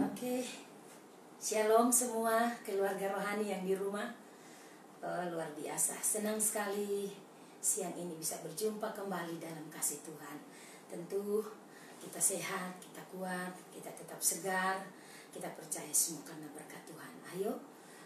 Oke, Shalom semua keluarga rohani yang di rumah. Luar biasa, senang sekali siang ini bisa berjumpa kembali dalam kasih Tuhan. Tentu kita sehat, kita kuat, kita tetap segar, kita percaya semua karena berkat Tuhan. Ayo,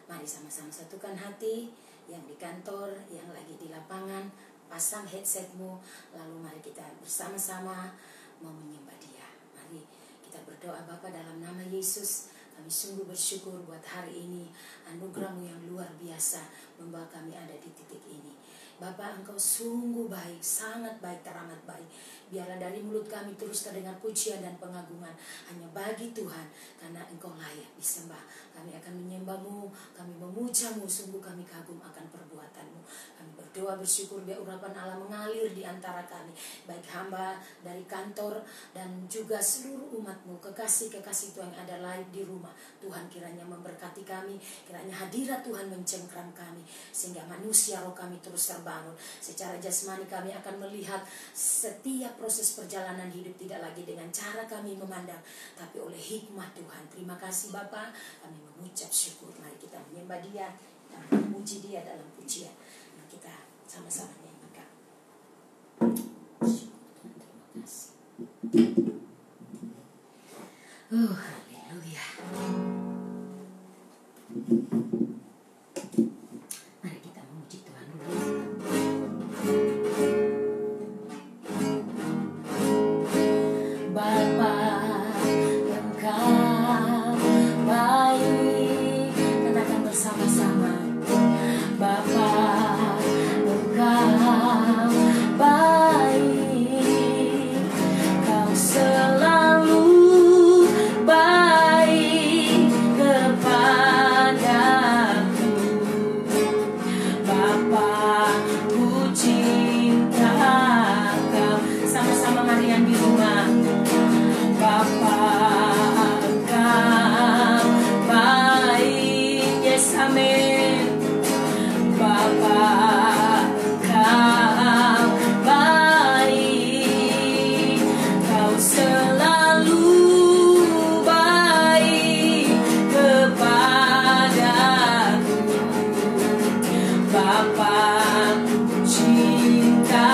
mari sama-sama satukan hati, yang di kantor, yang lagi di lapangan, pasang headsetmu, lalu mari kita bersama-sama mau menyembah Dia. Mari kita berdoa. Bapa, dalam nama Yesus, kami sungguh bersyukur buat hari ini. Anugerah-Mu yang luar biasa membawa kami ada di titik ini. Bapa, Engkau sungguh baik, sangat baik, teramat baik. Biarlah dari mulut kami terus terdengar pujian dan pengagungan hanya bagi Tuhan, karena Engkau layak disembah. Kami akan menyembah-Mu, kami memuja-Mu, sungguh kami kagum akan perbuatan-Mu. Kami berdoa bersyukur biar urapan Allah mengalir di antara kami, baik hamba dari kantor dan juga seluruh umat-Mu, kekasih-kekasih Tuhan yang ada live di rumah. Tuhan kiranya memberkati kami, kiranya hadirat Tuhan mencengkram kami, sehingga manusia roh kami terus terbangun. Secara jasmani kami akan melihat setiap proses perjalanan hidup tidak lagi dengan cara kami memandang, tapi oleh hikmah Tuhan. Terima kasih Bapa, kami mengucap syukur. Mari kita menyembah Dia, kita memuji Dia dalam pujian. Mari kita sama-sama nyanyikan. Terima kasih. Haleluya. Mari kita memuji Tuhan dulu. Bapa, Engkau baik. Katakan bersama-sama. Bapa, Engkau baik. Kau selalu baik kepadaku. Bapa, ku cinta Kau. Sama-sama mari yang di rumah. Bapa, Engkau baik. Yes, amin. Bapa, Engkau baik. Kau selalu baik kepadaku. Bapa, ku cinta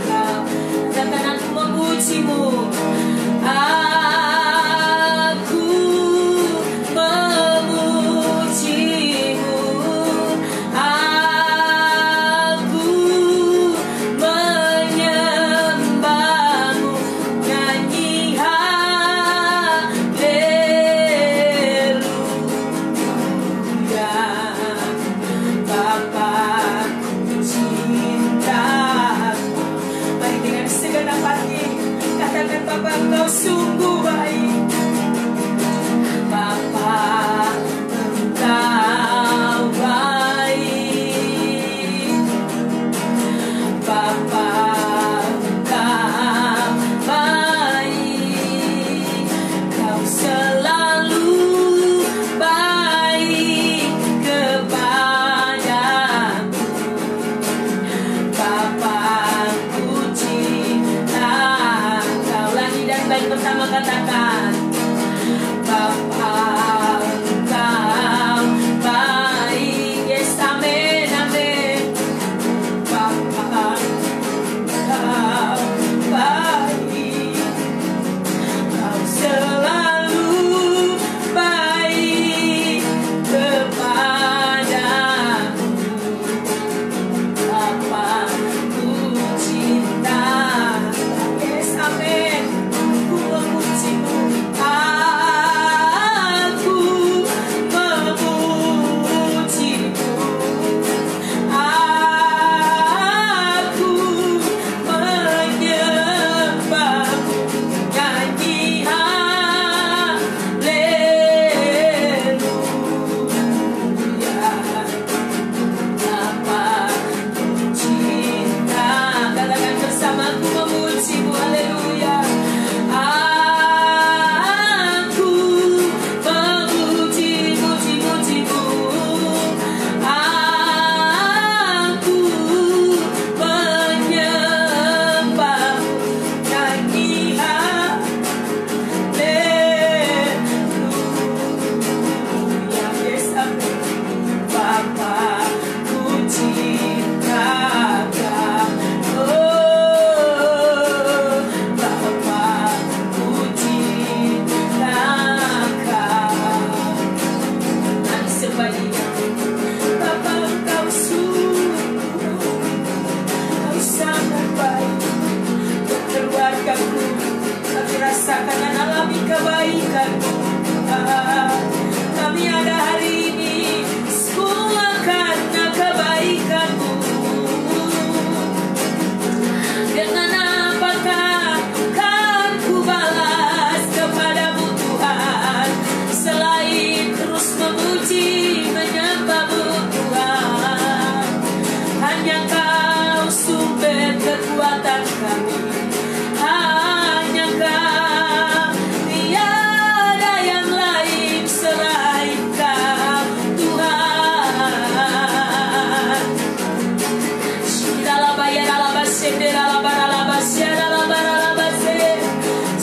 Kau. Dan aku memuji-Mu. Aku memuji-Mu. Aku menyembah-Mu. Nyanyi haleluya. Bapa, ku cinta. Mari dengan segenap hati katakan, Bapa, Engkau sungguh baik. Bapa, Engkau baik. Bapa, Engkau baik. Kau selalu baik kepadaku. Bapa, ku cinta Kau. Lagi dan baik bersama katakan, Bapa, Engkau baik. Yes, amin, amin. Bapa, Engkau baik. Kau selalu baik kepadaku. Bapa, ku cinta. Yes, amin. Ku memuji-Mu. kebaikan-Mu. Kami ada hari ini semua karena kebaikan-Mu. Dengan apakah kan ku balas kepadamu Tuhan, selain terus memuji menyembah-Mu Tuhan. Hanya Kau sumber kekuatan kami, hanya Kau, tiada yang lain selain Kau Tuhan.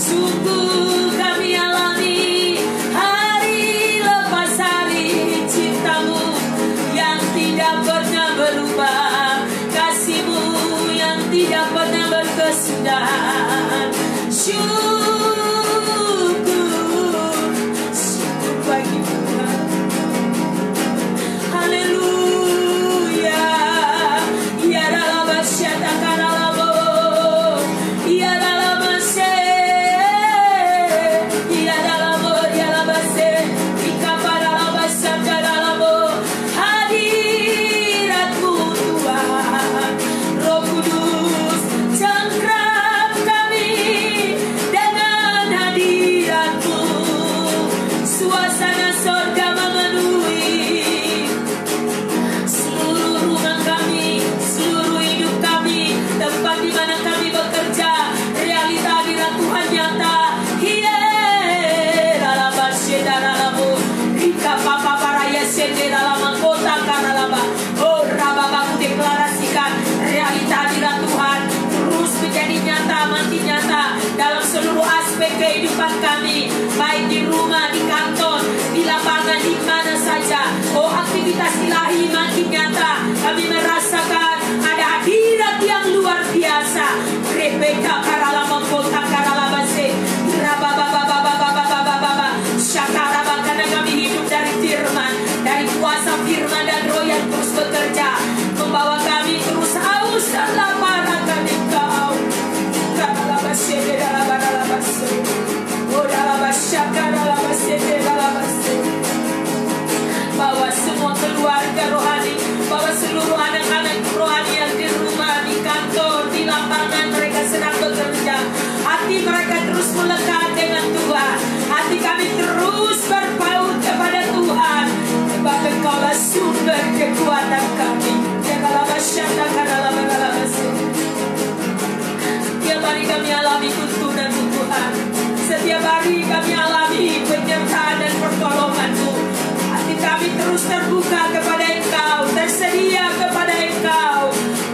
Sungguh kami alami hari lepas hari cinta-Mu yang tidak pernah berubah, kasih-Mu yang tidak pernah berkesudahan. Syukur bagi Tuhan. Haleluya. Ya dalam masyarakat kalabo, ya dalam masyarakat, ya dalam masyarakat, ika pada dalam masyarakat kalabo. Hadirat-Mu Tuhan, Roh Kudus, cengkram kami dengan hadirat-Mu. Suasana sorga memenuhi seluruh rumah kami, seluruh hidup kami, tempat di mana kami bekerja. Realita hadirat Tuhan nyata. Dalam masyarakat dalammu, Rika Papa Paraya Sende dalam kota Karalaba. Oh Rababa, aku deklarasikan realita hadirat Tuhan terus menjadi nyata, makin nyata dalam seluruh aspek kehidupan kami, baik di rumah, di kantor, di lapangan, di mana saja. Oh, aktivitas ilahi makin nyata. Kami merasakan ada hadirat yang luar biasa. Rebeka Karalama kota Karalabase, Rabababababababababa, Syakaraba, karena kami hidup dari firman, dari kuasa firman dan roh yang terus bekerja, membawa kami terus haus dan lapar akan Engkau. Karalabase, Karalabase, oh Dalabase, Karalabase, Dalabase. Bawa semua keluarga rohani, bawa seluruh anak-anak rohani yang di rumah, di kantor, di lapangan, mereka sedang bekerja. Hati mereka terus melekat dengan Tuhan. Hati kami terus berpaut kepada Tuhan, sebab Engkaulah sumber kekuatan kami. Setiap hari kami alami tuntunan Tuhan. Setiap hari kami alami penyertaan dan pertolongan-Mu. Hati kami terus terbuka kepada Engkau, tersedia kepada Engkau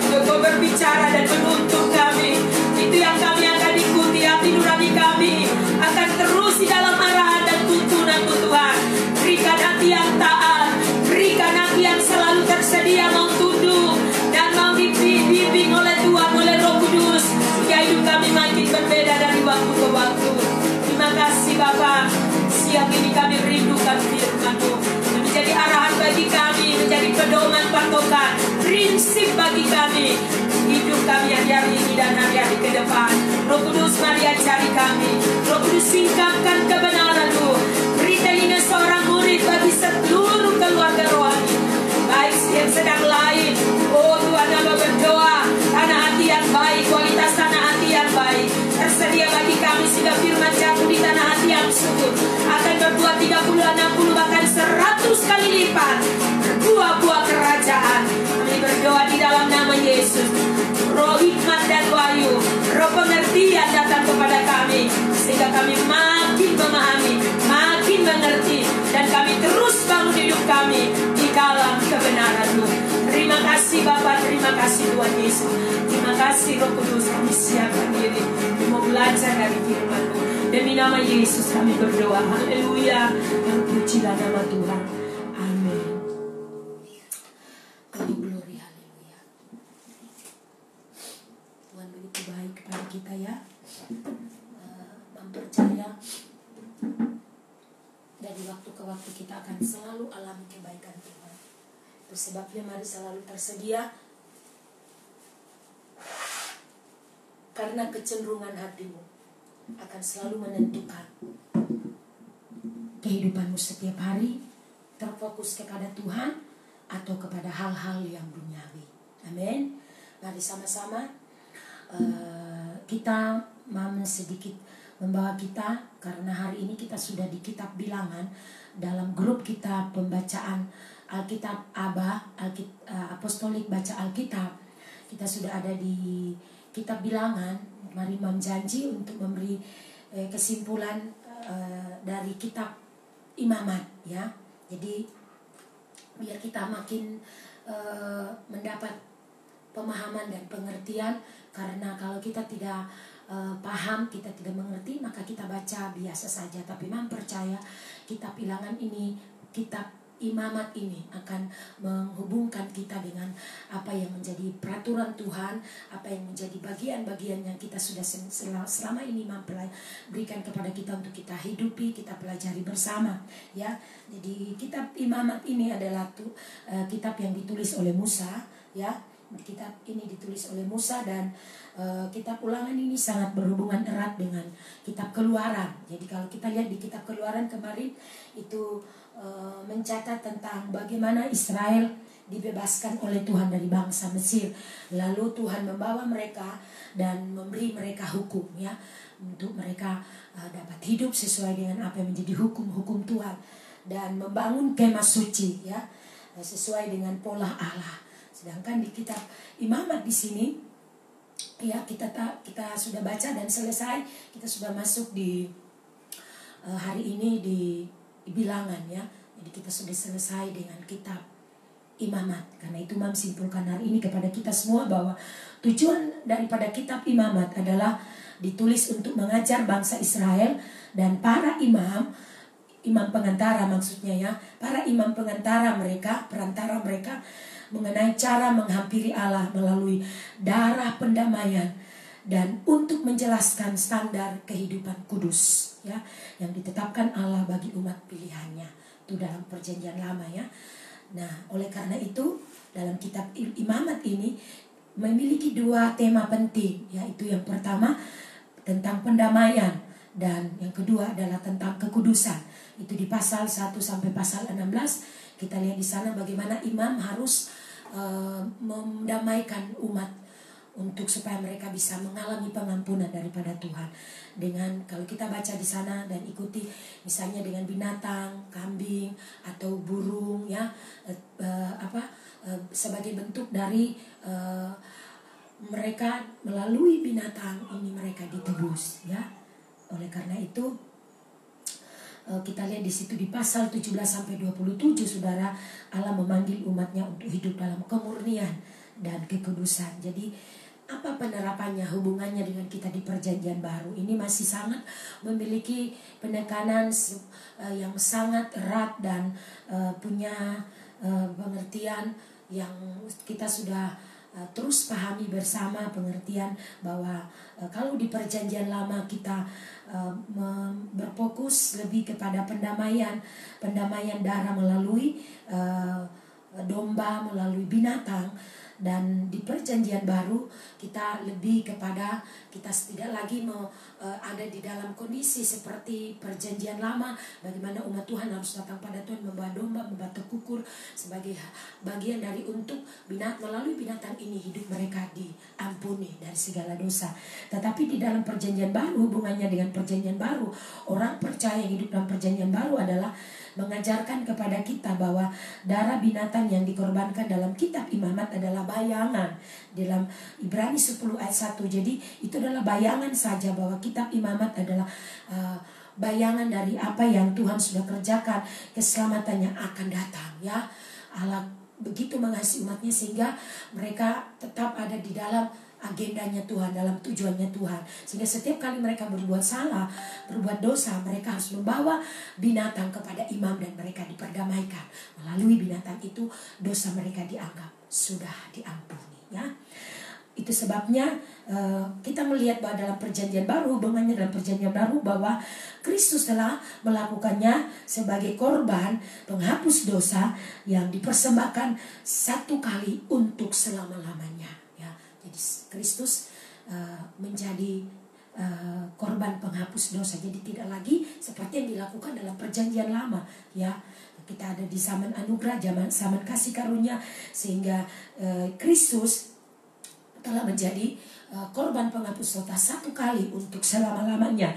untuk Kau berbicara dan menuntun kami. Itu yang kami akan ikuti. Hati nurani kami akan terus di dalam arahan dan tuntunan-Mu Tuhan. Berikan hati yang taat, berikan hati yang selalu tersedia mau tunduk dan mau dibimbing oleh Tuhan, oleh Roh Kudus, sehingga hidup kami makin berbeda dari waktu ke waktu. Terima kasih Bapa. Siang ini kami merindukan firman-Mu, menjadi arahan bagi kami, menjadi pedoman patokan, prinsip bagi kami, hidup kami hari-hari ini dan hari-hari ke depan. Roh Kudus, mari ajari kami. Roh Kudus, singkapkan kebenaran-Mu. Beri telinga seorang murid bagi seluruh keluarga rohani, baik yang sedang lain. Oh Tuhan, Hamba berdoa tanah hati yang baik, kualitas tanah hati yang baik tersedia bagi kami, sehingga firman jatuh di tanah hati yang subur akan berbuah 30, 60, bahkan 100 kali lipat buah-buah kerajaan. Kami berdoa di dalam nama Yesus. Roh hikmat dan wahyu, roh pengertian datang kepada kami, sehingga kami makin memahami, makin mengerti, dan kami terus bangun hidup kami di dalam kebenaran-Mu. Terima kasih Bapa, terima kasih Tuhan Yesus. Terima kasih Roh Kudus, kami siapkan diri mau belajar dari firman-Mu. Demi nama Yesus kami berdoa. Haleluya. Dan pujilah nama Tuhan. Amin. Glory, haleluya. Tuhan begitu baik kepada kita ya. Mempercaya dari waktu ke waktu kita akan selalu alami kebaikan Tuhan. Itu sebabnya mari selalu tersedia, karena kecenderungan hatimu akan selalu menentukan kehidupanmu setiap hari terfokus kepada Tuhan atau kepada hal-hal yang duniawi. Amin. Mari sama-sama kita sedikit membawa kita, karena hari ini kita sudah di kitab Bilangan dalam grup kita pembacaan Alkitab Apostolik Baca Alkitab. Kita sudah ada di kitab Bilangan. Mari janji untuk memberi kesimpulan dari kitab Imamat, ya. Jadi biar kita makin mendapat pemahaman dan pengertian, karena kalau kita tidak paham, kita tidak mengerti, maka kita baca biasa saja. Tapi Imam percaya kitab Bilangan ini, kitab Imamat ini akan menghubungkan kita dengan apa yang menjadi peraturan Tuhan, apa yang menjadi bagian-bagian yang kita sudah selama ini berikan kepada kita untuk kita hidupi, kita pelajari bersama, ya. Jadi kitab Imamat ini adalah kitab yang ditulis oleh Musa, ya. Kitab ini ditulis oleh Musa, dan kitab Ulangan ini sangat berhubungan erat dengan kitab Keluaran. Jadi kalau kita lihat di kitab Keluaran kemarin itu mencatat tentang bagaimana Israel dibebaskan oleh Tuhan dari bangsa Mesir. Lalu Tuhan membawa mereka dan memberi mereka hukum, ya, untuk mereka dapat hidup sesuai dengan apa yang menjadi hukum-hukum Tuhan, dan membangun kemah suci, ya, sesuai dengan pola Allah. Sedangkan di kitab Imamat di sini, ya, kita sudah baca dan selesai. Kita sudah masuk di hari ini di Bilangan, ya. Jadi kita sudah selesai dengan kitab Imamat. Karena itu Imam simpulkan hari ini kepada kita semua bahwa tujuan daripada kitab Imamat adalah ditulis untuk mengajar bangsa Israel dan para imam pengantara, maksudnya, ya, para imam pengantara mereka, perantara mereka, mengenai cara menghampiri Allah melalui darah pendamaian, dan untuk menjelaskan standar kehidupan kudus, ya, yang ditetapkan Allah bagi umat pilihannya. Itu dalam perjanjian lama, ya. Nah, oleh karena itu dalam kitab Imamat ini memiliki dua tema penting, yaitu yang pertama tentang pendamaian, dan yang kedua adalah tentang kekudusan. Itu di pasal 1 sampai pasal 16. Kita lihat di sana bagaimana imam harus mendamaikan umat untuk supaya mereka bisa mengalami pengampunan daripada Tuhan. Dengan, kalau kita baca di sana dan ikuti, misalnya dengan binatang, kambing atau burung, ya, sebagai bentuk dari mereka melalui binatang ini mereka ditebus, ya. Oleh karena itu kita lihat di situ di pasal 17 sampai 27, Saudara, Allah memanggil umatnya untuk hidup dalam kemurnian dan kekudusan. Jadi apa penerapannya, hubungannya dengan kita di perjanjian baru? Ini masih sangat memiliki penekanan yang sangat erat dan punya pengertian yang kita sudah terus pahami bersama, pengertian bahwa kalau di perjanjian lama kita berfokus lebih kepada pendamaian darah melalui domba, melalui binatang. Dan di perjanjian baru kita lebih kepada, kita tidak lagi ada di dalam kondisi seperti perjanjian lama, bagaimana umat Tuhan harus datang pada Tuhan membawa domba, membawa tekukur sebagai bagian dari untuk melalui binatang ini hidup mereka diampuni dari segala dosa. Tetapi di dalam perjanjian baru, hubungannya dengan perjanjian baru, orang percaya yang hidup dalam perjanjian baru adalah mengajarkan kepada kita bahwa darah binatang yang dikorbankan dalam kitab Imamat adalah bayangan. Dalam Ibrani 10 ayat 1, jadi itu adalah bayangan saja, bahwa kitab Imamat adalah bayangan dari apa yang Tuhan sudah kerjakan, keselamatan yang akan datang, ya. Allah begitu mengasihi umatnya sehingga mereka tetap ada di dalam agendanya Tuhan, dalam tujuannya Tuhan. Sehingga setiap kali mereka berbuat salah, berbuat dosa, mereka harus membawa binatang kepada imam dan mereka diperdamaikan. Melalui binatang itu dosa mereka dianggap sudah diampuni, ya. Itu sebabnya kita melihat bahwa dalam perjanjian baru, hubungannya dalam perjanjian baru, bahwa Kristus telah melakukannya sebagai korban penghapus dosa yang dipersembahkan satu kali untuk selama-lamanya. Jadi Kristus menjadi korban penghapus dosa. Jadi tidak lagi seperti yang dilakukan dalam perjanjian lama, ya. Kita ada di zaman anugerah, zaman kasih karunia, sehingga Kristus telah menjadi korban penghapus dosa satu kali untuk selama-lamanya.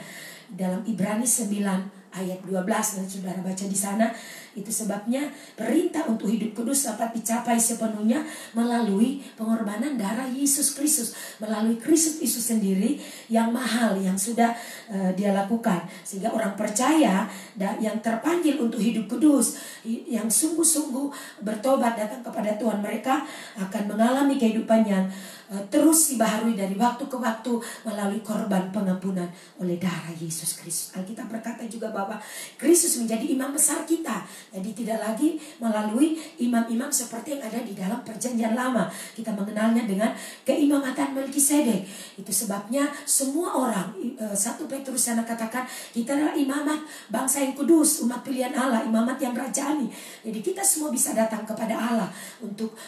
Dalam Ibrani 9 ayat 12, dan saudara baca di sana, itu sebabnya perintah untuk hidup kudus dapat dicapai sepenuhnya melalui pengorbanan darah Yesus Kristus, melalui Kristus Yesus sendiri yang mahal, yang sudah dia lakukan, sehingga orang percaya yang terpanggil untuk hidup kudus, yang sungguh-sungguh bertobat datang kepada Tuhan, mereka akan mengalami kehidupan yang terus dibaharui dari waktu ke waktu melalui korban pengampunan oleh darah Yesus Kristus. Alkitab berkata juga bahwa Kristus menjadi imam besar kita. Jadi tidak lagi melalui imam-imam seperti yang ada di dalam perjanjian lama. Kita mengenalnya dengan keimamatan Melkisedek. Itu sebabnya semua orang, 1 Petrus sana katakan, kita adalah imamat bangsa yang kudus, umat pilihan Allah, imamat yang rajani. Jadi kita semua bisa datang kepada Allah untuk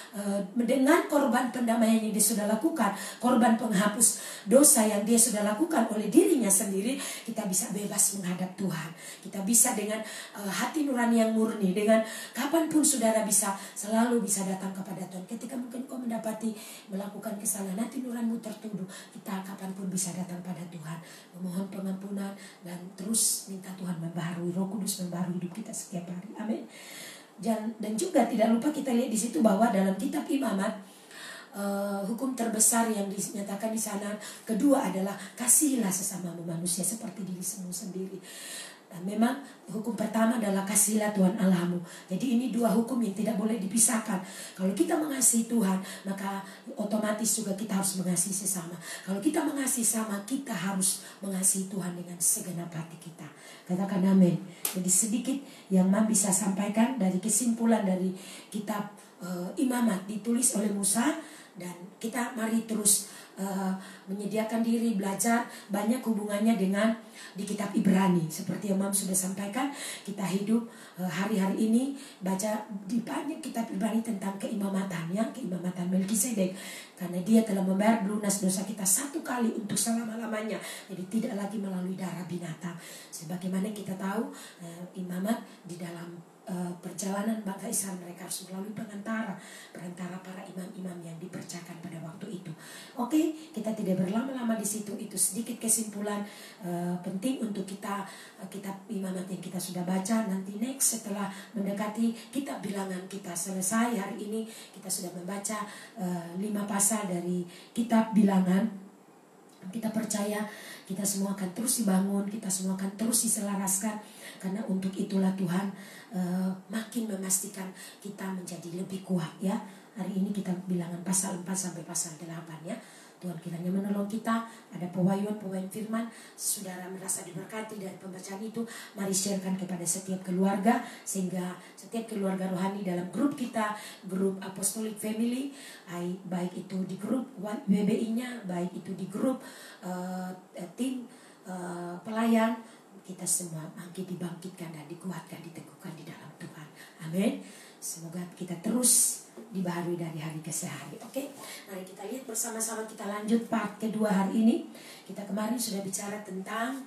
dengan korban pendamaian yang dia sudah lakukan, korban penghapus dosa yang dia sudah lakukan oleh dirinya sendiri, kita bisa bebas menghadap Tuhan. Kita bisa dengan hati nurani yang murni, dengan kapanpun saudara selalu bisa datang kepada Tuhan. Ketika mungkin kau mendapati melakukan kesalahan, hati nuranimu tertuduh, kita kapanpun bisa datang pada Tuhan, memohon pengampunan, dan terus minta Tuhan membaharui, Roh Kudus membaharui hidup kita setiap hari. Amin. Dan juga tidak lupa kita lihat di situ bahwa dalam kitab Imamat, hukum terbesar yang dinyatakan di sana kedua adalah kasihilah sesamamu manusia seperti dirimu sendiri. Dan memang hukum pertama adalah kasihilah Tuhan Allahmu. Jadi ini dua hukum yang tidak boleh dipisahkan. Kalau kita mengasihi Tuhan, maka otomatis juga kita harus mengasihi sesama. Kalau kita mengasihi sama, kita harus mengasihi Tuhan dengan segenap hati kita. Katakan amin. Jadi sedikit yang Mam bisa sampaikan dari kesimpulan dari kitab Imamat ditulis oleh Musa. Dan kita mari terus menyediakan diri belajar, banyak hubungannya dengan di kitab Ibrani. Seperti yang Mam sudah sampaikan, kita hidup hari-hari ini baca di banyak kitab Ibrani tentang keimamatannya, keimamatan Melkisedek, karena dia telah membayar lunas dosa kita satu kali untuk selama-lamanya. Jadi tidak lagi melalui darah binatang. Sebagaimana kita tahu, imamat di dalam perjalanan bangsa Israel, mereka harus melalui perantara para imam-imam yang dipercayakan pada waktu itu. Oke, kita tidak berlama-lama di situ. Itu sedikit kesimpulan penting untuk kita kitab Imamat yang kita sudah baca. Nanti next setelah mendekati kitab Bilangan kita selesai hari ini, kita sudah membaca 5 pasal dari kitab Bilangan. Kita percaya kita semua akan terus dibangun, kita semua akan terus diselaraskan, karena untuk itulah Tuhan makin memastikan kita menjadi lebih kuat, ya. Hari ini kita Bilangan pasal 4 sampai pasal 8, ya. Tuhan kiranya menolong kita. Ada pewahyuan firman, saudara merasa diberkati dari pembacaan itu, mari sharekan kepada setiap keluarga, sehingga setiap keluarga rohani dalam grup kita, grup Apostolic Family, baik itu di grup WBI-nya, baik itu di grup tim pelayan, kita semua makin dibangkitkan dan dikuatkan, diteguhkan di dalam Tuhan. Amin. Semoga kita terus dibaharui dari hari ke hari. Oke, mari kita lihat bersama-sama, kita lanjut part kedua hari ini. Kita kemarin sudah bicara tentang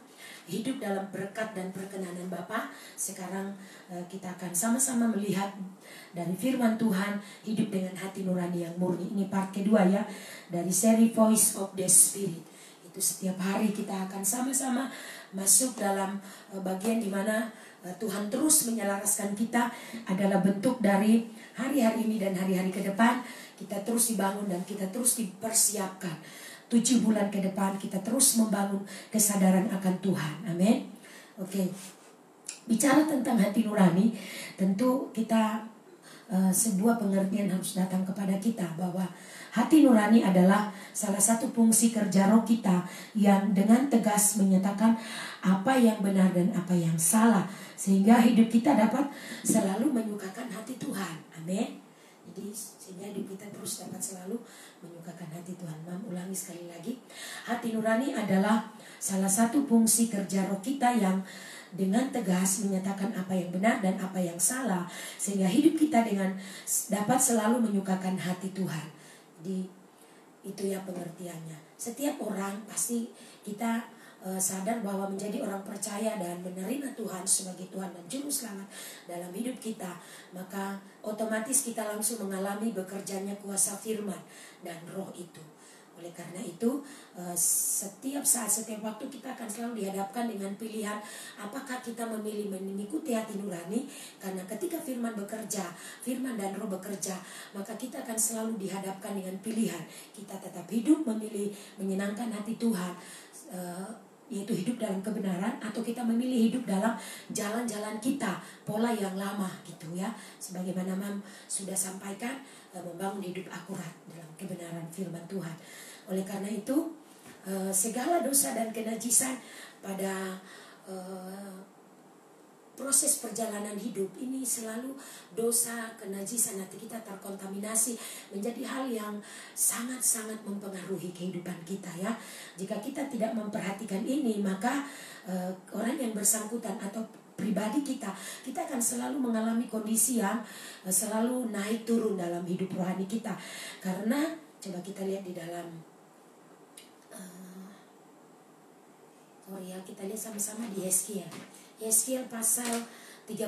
hidup dalam berkat dan perkenanan Bapa. Sekarang kita akan sama-sama melihat dari firman Tuhan, hidup dengan hati nurani yang murni. Ini part kedua, ya, dari seri Voice of the Spirit. Itu setiap hari kita akan sama-sama masuk dalam bagian di mana Tuhan terus menyelaraskan kita, adalah bentuk dari hari-hari ini dan hari-hari ke depan. Kita terus dibangun dan kita terus dipersiapkan. 7 bulan ke depan kita terus membangun kesadaran akan Tuhan. Amin. Oke. Bicara tentang hati nurani, tentu kita sebuah pengertian harus datang kepada kita bahwa hati nurani adalah salah satu fungsi kerja roh kita yang dengan tegas menyatakan apa yang benar dan apa yang salah, sehingga hidup kita dapat selalu menyukakan hati Tuhan. Amin. Jadi sehingga hidup kita terus dapat selalu menyukakan hati Tuhan. Mam ulangi sekali lagi, hati nurani adalah salah satu fungsi kerja roh kita yang dengan tegas menyatakan apa yang benar dan apa yang salah, sehingga hidup kita dengan dapat selalu menyukakan hati Tuhan. Jadi itu ya pengertiannya. Setiap orang pasti kita sadar bahwa menjadi orang percaya dan menerima Tuhan sebagai Tuhan dan Juru Selamat dalam hidup kita, maka otomatis kita langsung mengalami bekerjanya kuasa firman dan roh itu. Oleh karena itu, setiap saat, setiap waktu kita akan selalu dihadapkan dengan pilihan apakah kita memilih mengikuti hati nurani. Karena ketika firman bekerja, firman dan roh bekerja, maka kita akan selalu dihadapkan dengan pilihan. Kita tetap hidup memilih menyenangkan hati Tuhan, yaitu hidup dalam kebenaran, atau kita memilih hidup dalam jalan-jalan kita, pola yang lama gitu ya. Sebagaimana Mam sudah sampaikan, membangun hidup akurat dalam kebenaran firman Tuhan. Oleh karena itu, segala dosa dan kenajisan pada proses perjalanan hidup ini selalu dosa, kenajisan hati kita terkontaminasi menjadi hal yang sangat-sangat mempengaruhi kehidupan kita ya. Jika kita tidak memperhatikan ini, maka orang yang bersangkutan atau pribadi kita akan selalu mengalami kondisi yang selalu naik turun dalam hidup rohani kita. Karena coba kita lihat di dalam kita lihat sama-sama di Yeskiel pasal 36.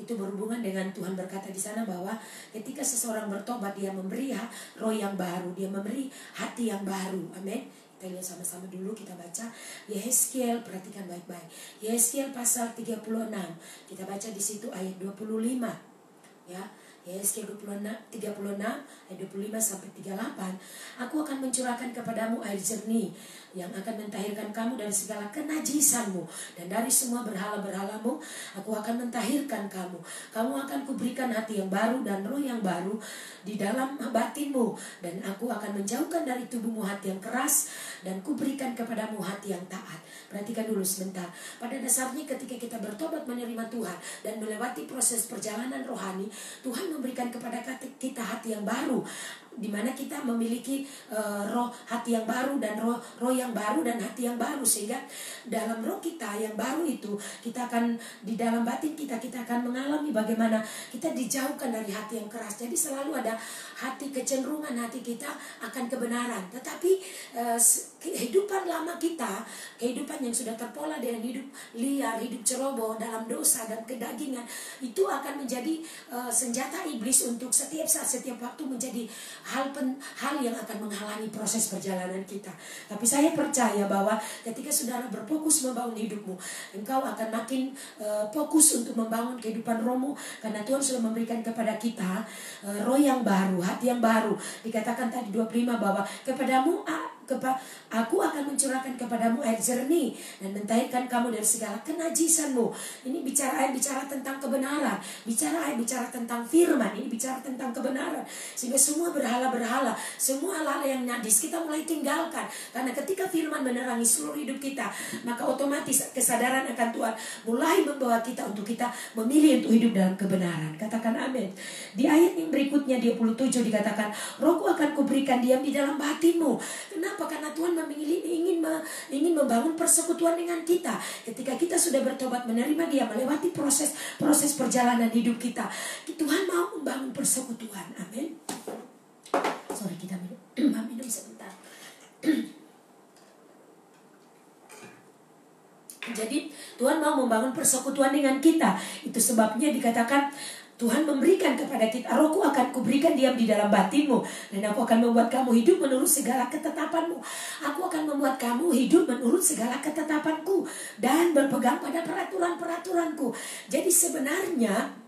Itu berhubungan dengan Tuhan berkata di sana bahwa ketika seseorang bertobat, dia memberi roh yang baru, dia memberi hati yang baru. Amin. Kita lihat sama-sama dulu, kita baca Yeskiel, perhatikan baik-baik. Yeskiel pasal 36. Kita baca di situ ayat 25. Ya. Yeskiel 36 ayat 25 sampai 38. Aku akan mencurahkan kepadamu air jernih yang akan mentahirkan kamu dari segala kenajisanmu, dan dari semua berhala-berhalamu aku akan mentahirkan kamu. Kamu akan kuberikan hati yang baru dan roh yang baru di dalam batinmu, dan aku akan menjauhkan dari tubuhmu hati yang keras, dan kuberikan kepadamu hati yang taat. Perhatikan dulu sebentar. Pada dasarnya ketika kita bertobat menerima Tuhan dan melewati proses perjalanan rohani, Tuhan memberikan kepada kita hati yang baru, di mana kita memiliki roh hati yang baru dan roh yang baru dan hati yang baru, sehingga dalam roh kita yang baru itu kita akan di dalam batin kita akan mengalami bagaimana kita dijauhkan dari hati yang keras. Jadi selalu ada hati kecenderungan hati kita akan kebenaran, tetapi kehidupan lama kita, kehidupan yang sudah terpola dengan hidup liar, hidup ceroboh dalam dosa dan kedagingan, itu akan menjadi senjata iblis untuk setiap saat, setiap waktu menjadi hal yang akan menghalangi proses perjalanan kita. Tapi saya percaya bahwa ketika saudara berfokus membangun hidupmu, engkau akan makin fokus untuk membangun kehidupan rohmu, karena Tuhan sudah memberikan kepada kita roh yang baru, hati yang baru. Dikatakan tadi 25 bahwa aku akan mencurahkan kepadamu air jernih dan mentahirkan kamu dari segala kenajisanmu. Ini bicara tentang kebenaran, bicara tentang firman, ini bicara tentang kebenaran. Sehingga semua berhala-berhala, semua hal-hal yang najis kita mulai tinggalkan. Karena ketika firman menerangi seluruh hidup kita, maka otomatis kesadaran akan Tuhan mulai membawa kita untuk kita memilih untuk hidup dalam kebenaran. Katakan amin. Di ayat yang berikutnya 27 dikatakan, Rohku akan kuberikan diam di dalam batinmu. Kenapa? Karena Tuhan ingin membangun persekutuan dengan kita. Ketika kita sudah bertobat menerima Dia, melewati proses perjalanan hidup kita, Tuhan mau membangun persekutuan. Amin. Sorry, kita minum sebentar. Jadi Tuhan mau membangun persekutuan dengan kita. Itu sebabnya dikatakan Tuhan memberikan kepada kita, Rohku akan kuberikan diam di dalam batinmu, dan aku akan membuat kamu hidup menurut segala ketetapanmu. Aku akan membuat kamu hidup menurut segala ketetapanku dan berpegang pada peraturan-peraturanku. Jadi sebenarnya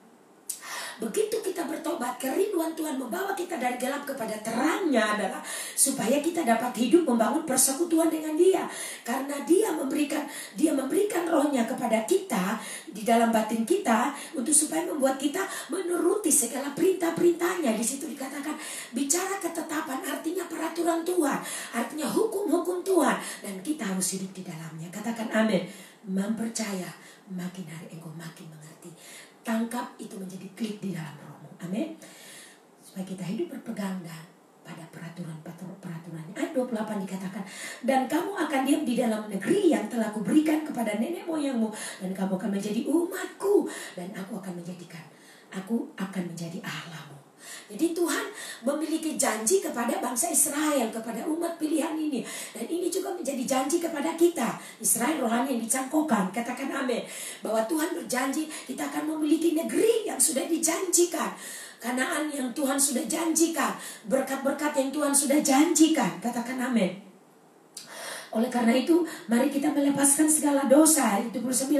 begitu kita bertobat, kerinduan Tuhan membawa kita dari gelap kepada terangnya adalah supaya kita dapat hidup membangun persekutuan dengan Dia. Karena Dia memberikan rohnya kepada kita di dalam batin kita untuk supaya membuat kita menuruti segala perintah-perintahnya. Di situ dikatakan bicara ketetapan, artinya peraturan Tuhan, artinya hukum-hukum Tuhan, dan kita harus hidup di dalamnya. Katakan amin. Mempercaya, makin hari engkau makin mengerti. Tangkap itu menjadi klik di dalam rohmu. Amin. Supaya kita hidup berpegang pada peraturan-peraturannya. Ayat 28 dikatakan, dan kamu akan diam di dalam negeri yang telah kuberikan kepada nenek moyangmu, dan kamu akan menjadi umatku, dan aku akan menjadi Allahmu. Jadi Tuhan memiliki janji kepada bangsa Israel, kepada umat pilihan ini. Dan ini juga menjadi janji kepada kita, Israel rohani yang dicangkokkan. Katakan amin. Bahwa Tuhan berjanji kita akan memiliki negeri yang sudah dijanjikan, Kanaan yang Tuhan sudah janjikan, berkat-berkat yang Tuhan sudah janjikan. Katakan amin. Oleh karena itu, mari kita melepaskan segala dosa. Ayat 29,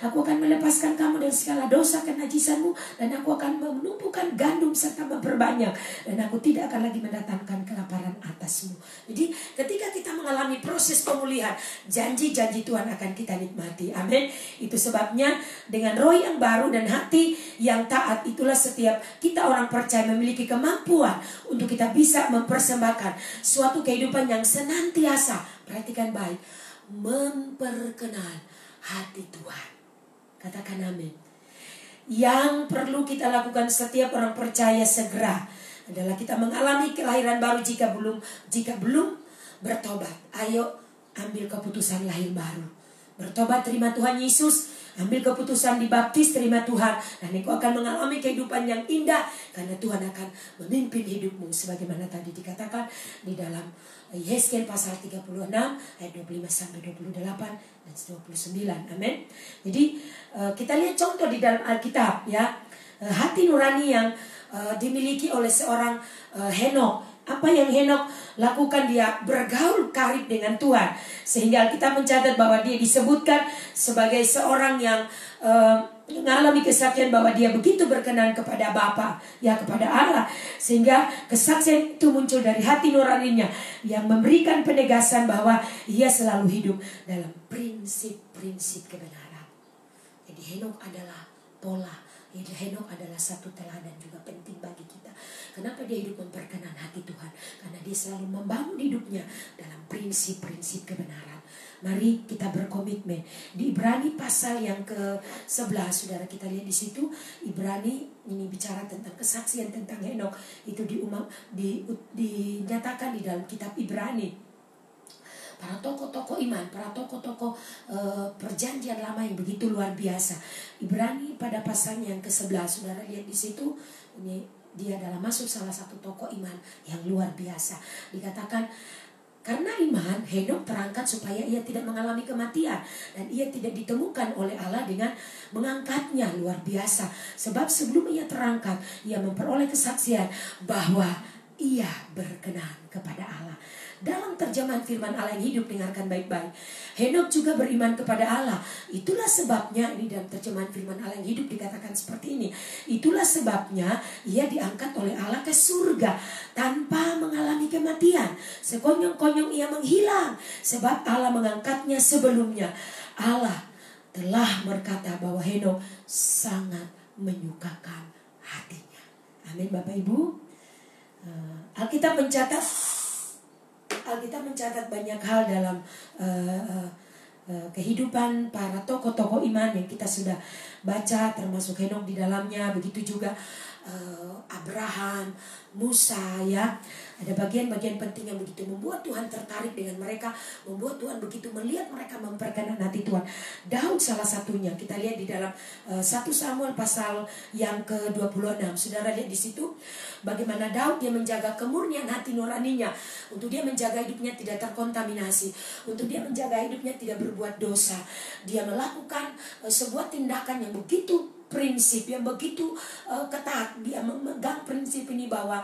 aku akan melepaskan kamu dari segala dosa kenajisanmu, dan aku akan menumpukan gandum serta memperbanyak, dan aku tidak akan lagi mendatangkan kelaparan atasmu. Jadi ketika kita mengalami proses pemulihan, janji-janji Tuhan akan kita nikmati. Amin. Itu sebabnya dengan roh yang baru dan hati yang taat, itulah setiap kita orang percaya memiliki kemampuan untuk kita bisa mempersembahkan suatu kehidupan yang senantiasa, perhatikan baik, memperkenal hati Tuhan. Katakan amin. Yang perlu kita lakukan setiap orang percaya segera adalah kita mengalami kelahiran baru jika belum bertobat. Ayo ambil keputusan lahir baru. Bertobat, terima Tuhan Yesus. Ambil keputusan dibaptis, terima Tuhan. Dan engkau akan mengalami kehidupan yang indah, karena Tuhan akan memimpin hidupmu. Sebagaimana tadi dikatakan di dalam Yesaya pasal 36 ayat 25 sampai 28 dan 29. Amin. Jadi kita lihat contoh di dalam Alkitab ya. Hati nurani yang dimiliki oleh seorang Henok. Apa yang Henok lakukan? Dia bergaul karib dengan Tuhan, sehingga kita mencatat bahwa dia disebutkan sebagai seorang yang mengalami kesaksian bahwa dia begitu berkenan kepada Bapa, ya, kepada Allah, sehingga kesaksian itu muncul dari hati nuraninya yang memberikan penegasan bahwa ia selalu hidup dalam prinsip-prinsip kebenaran. Jadi Henok adalah pola. Henok adalah satu teladan juga penting bagi kita. Kenapa dia hidup memperkenan hati Tuhan? Karena dia selalu membangun hidupnya dalam prinsip-prinsip kebenaran. Mari kita berkomitmen. Di Ibrani pasal yang ke-11, saudara, kita lihat di situ. Ibrani ini bicara tentang kesaksian tentang Henok. Itu dinyatakan di dalam kitab Ibrani. Para tokoh-tokoh iman, para tokoh-tokoh perjanjian lama yang begitu luar biasa. Ibrani pada pasal yang ke-11, saudara lihat di situ. Ini dia adalah masuk salah satu tokoh iman yang luar biasa. Dikatakan karena iman Henok terangkat supaya ia tidak mengalami kematian, dan ia tidak ditemukan oleh Allah dengan mengangkatnya. Luar biasa. Sebab sebelum ia terangkat, ia memperoleh kesaksian bahwa ia berkenan kepada Allah. Dalam terjemahan firman Allah yang hidup, dengarkan baik-baik. Henok juga beriman kepada Allah. Itulah sebabnya, ini dalam terjemahan firman Allah yang hidup dikatakan seperti ini. Itulah sebabnya ia diangkat oleh Allah ke surga tanpa mengalami kematian. Sekonyong-konyong ia menghilang, sebab Allah mengangkatnya sebelumnya. Allah telah berkata bahwa Henok sangat menyukakan hatinya. Amin, Bapak Ibu. Alkitab mencatat banyak hal dalam kehidupan para tokoh-tokoh iman yang kita sudah baca, termasuk Henok di dalamnya. Begitu juga Abraham, Musa, ya. Ada bagian-bagian penting yang begitu membuat Tuhan tertarik dengan mereka, membuat Tuhan begitu melihat mereka memperkenan hati Tuhan. Daud salah satunya. Kita lihat di dalam 1 Samuel pasal yang ke-26. Saudara lihat di situ bagaimana Daud dia menjaga kemurnian hati nuraninya, untuk dia menjaga hidupnya tidak terkontaminasi, untuk dia menjaga hidupnya tidak berbuat dosa. Dia melakukan sebuah tindakan yang begitu prinsip, yang begitu ketat. Dia memegang prinsip ini bahwa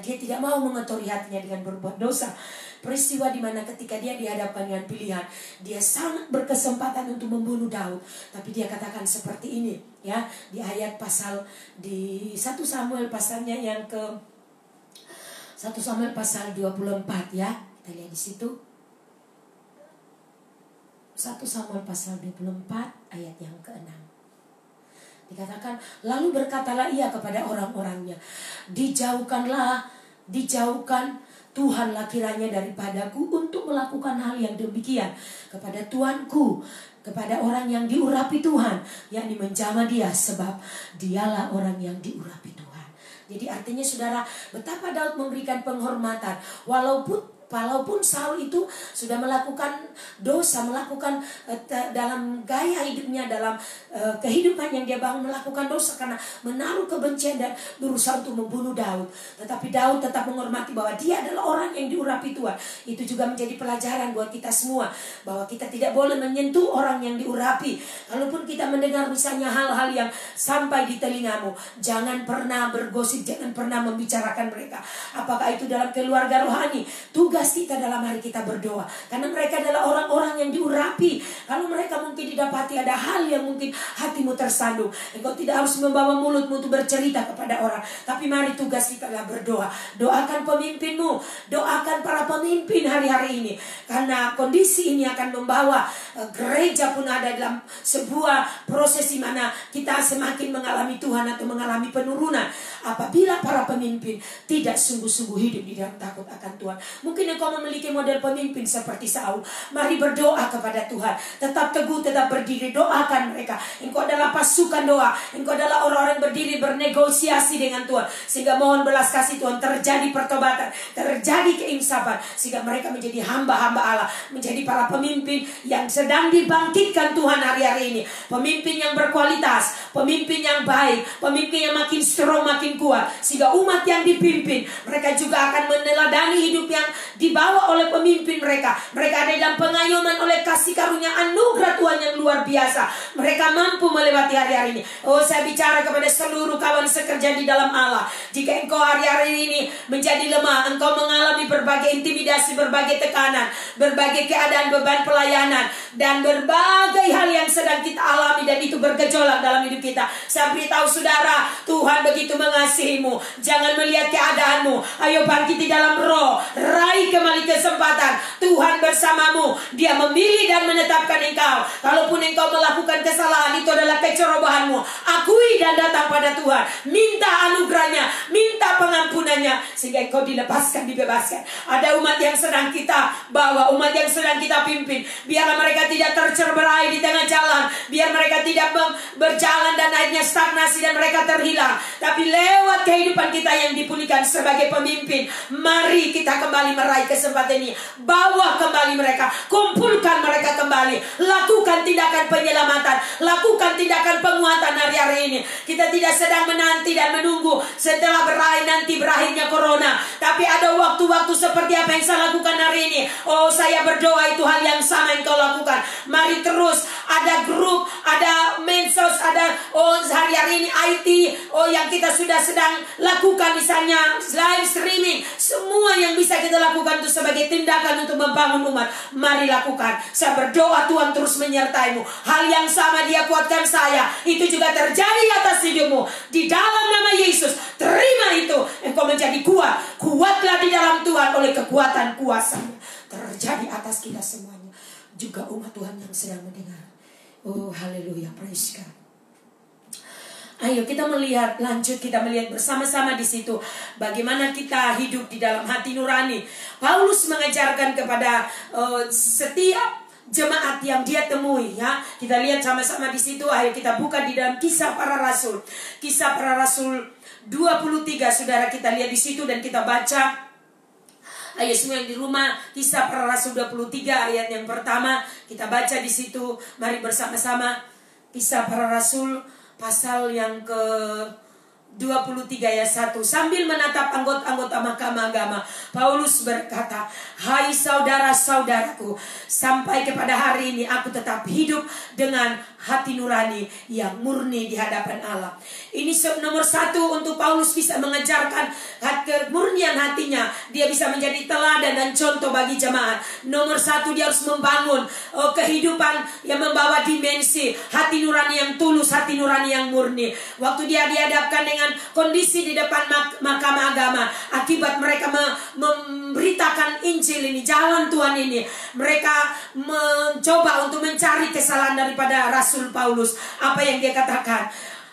dia tidak mau mengotori hatinya dengan berbuat dosa. Peristiwa di mana ketika dia dihadapkan dengan pilihan, dia sangat berkesempatan untuk membunuh Daud, tapi dia katakan seperti ini, ya, di ayat pasal di 1 Samuel pasalnya yang ke 1 Samuel pasal 24, ya. Kita lihat di situ. 1 Samuel pasal 24 ayat yang ke-6. Dikatakan, lalu berkatalah ia kepada orang-orangnya, dijauhkan Tuhanlah kiranya daripadaku untuk melakukan hal yang demikian kepada Tuanku, kepada orang yang diurapi Tuhan, yakni menjamah dia, sebab dialah orang yang diurapi Tuhan. Jadi artinya saudara, betapa Daud memberikan penghormatan, walaupun Walaupun Saul itu sudah melakukan dosa, melakukan dalam gaya hidupnya, dalam kehidupan yang dia bangun, melakukan dosa karena menaruh kebencian dan berusaha untuk membunuh Daud. Tetapi Daud tetap menghormati bahwa dia adalah orang yang diurapi Tuhan. Itu juga menjadi pelajaran buat kita semua, bahwa kita tidak boleh menyentuh orang yang diurapi. Kalaupun kita mendengar misalnya hal-hal yang sampai di telingamu, jangan pernah bergosip, jangan pernah membicarakan mereka. Apakah itu dalam keluarga rohani, tugas kita dalam hari kita berdoa, karena mereka adalah orang-orang yang diurapi. Kalau mereka mungkin didapati ada hal yang mungkin hatimu tersandung, engkau tidak harus membawa mulutmu untuk bercerita kepada orang, tapi mari tugas kita adalah berdoa. Doakan pemimpinmu, doakan para pemimpin hari-hari ini, karena kondisi ini akan membawa gereja pun ada dalam sebuah proses di mana kita semakin mengalami Tuhan atau mengalami penurunan apabila para pemimpin tidak sungguh-sungguh hidup di dalam takut akan Tuhan. Mungkin engkau memiliki model pemimpin seperti Saul. Mari berdoa kepada Tuhan. Tetap teguh, tetap berdiri. Doakan mereka. Engkau adalah pasukan doa. Engkau adalah orang-orang yang berdiri bernegosiasi dengan Tuhan. Sehingga mohon belas kasih Tuhan, terjadi pertobatan, terjadi keinsapan, sehingga mereka menjadi hamba-hamba Allah, menjadi para pemimpin yang sedang dibangkitkan Tuhan hari-hari ini. Pemimpin yang berkualitas, pemimpin yang baik, pemimpin yang makin strong, makin kuat, sehingga umat yang dipimpin mereka juga akan meneladani hidup yang dibawa oleh pemimpin mereka. Mereka ada dalam pengayoman oleh kasih karunia anugerah Tuhan yang luar biasa. Mereka mampu melewati hari-hari ini. Oh, saya bicara kepada seluruh kawan sekerja di dalam Allah. Jika engkau hari-hari ini menjadi lemah, engkau mengalami berbagai intimidasi, berbagai tekanan, berbagai keadaan beban pelayanan, dan berbagai hal yang sedang kita alami dan itu bergejolak dalam hidup kita, saya beritahu saudara, Tuhan begitu mengasihimu. Jangan melihat keadaanmu. Ayo bangkit di dalam roh, raih kembali kesempatan. Tuhan bersamamu. Dia memilih dan menetapkan engkau. Kalaupun engkau melakukan kesalahan, itu adalah kecerobohanmu. Akui dan datang pada Tuhan. Minta anugerahnya, minta pengampunannya, sehingga engkau dilepaskan, dibebaskan. Ada umat yang sedang kita bawa, umat yang sedang kita pimpin. Biarlah mereka tidak tercerai di tengah jalan. Biar mereka tidak berjalan dan akhirnya stagnasi dan mereka terhilang. Tapi lewat kehidupan kita yang dipulihkan sebagai pemimpin, mari kita kembali meraih kesempatan ini. Bawa kembali mereka, kumpulkan mereka kembali, lakukan tindakan penyelamatan, lakukan tindakan penguatan hari-hari ini. Kita tidak sedang menanti dan menunggu setelah berakhirnya corona, tapi ada waktu-waktu seperti apa yang saya lakukan hari ini. Oh, saya berdoa itu hal yang sama yang kau lakukan. Mari terus, ada grup, ada medsos, ada hari-hari ini IT, yang kita sudah sedang lakukan, misalnya live streaming. Semua yang bisa kita lakukan itu sebagai tindakan untuk membangun umat. Mari lakukan. Saya berdoa Tuhan terus menyertaimu. Hal yang sama Dia kuatkan saya, itu juga terjadi atas hidupmu. Di dalam nama Yesus, terima itu. Engkau menjadi kuat. Kuatlah di dalam Tuhan oleh kekuatan kuasa-Nya. Terjadi atas kita semuanya. Juga umat Tuhan yang sedang mendengar. Oh, haleluya, praise God. Ayo kita lanjut melihat bersama-sama di situ bagaimana kita hidup di dalam hati nurani. Paulus mengajarkan kepada setiap jemaat yang dia temui, ya. Kita lihat sama-sama di situ. Ayo kita buka di dalam Kisah Para Rasul. Kisah Para Rasul 23, saudara, kita lihat di situ dan kita baca. Ayo semua yang di rumah, Kisah Para Rasul 23 ayat yang pertama kita baca di situ. Mari bersama-sama Kisah Para Rasul pasal yang ke 23 ayat 1. Sambil menatap anggota-anggota mahkamah agama, Paulus berkata, "Hai saudara-saudaraku, sampai kepada hari ini aku tetap hidup dengan hati nurani yang murni di hadapan Allah." Ini nomor satu untuk Paulus bisa mengajarkan kemurnian hatinya. Dia bisa menjadi teladan dan contoh bagi jemaat. Nomor satu, dia harus membangun kehidupan yang membawa dimensi hati nurani yang tulus, hati nurani yang murni. Waktu dia dihadapkan dengan kondisi di depan mahkamah agama, akibat mereka memberitakan Injil ini, jalan Tuhan ini, mereka mencoba untuk mencari kesalahan daripada Rasul Paulus. Apa yang dia katakan?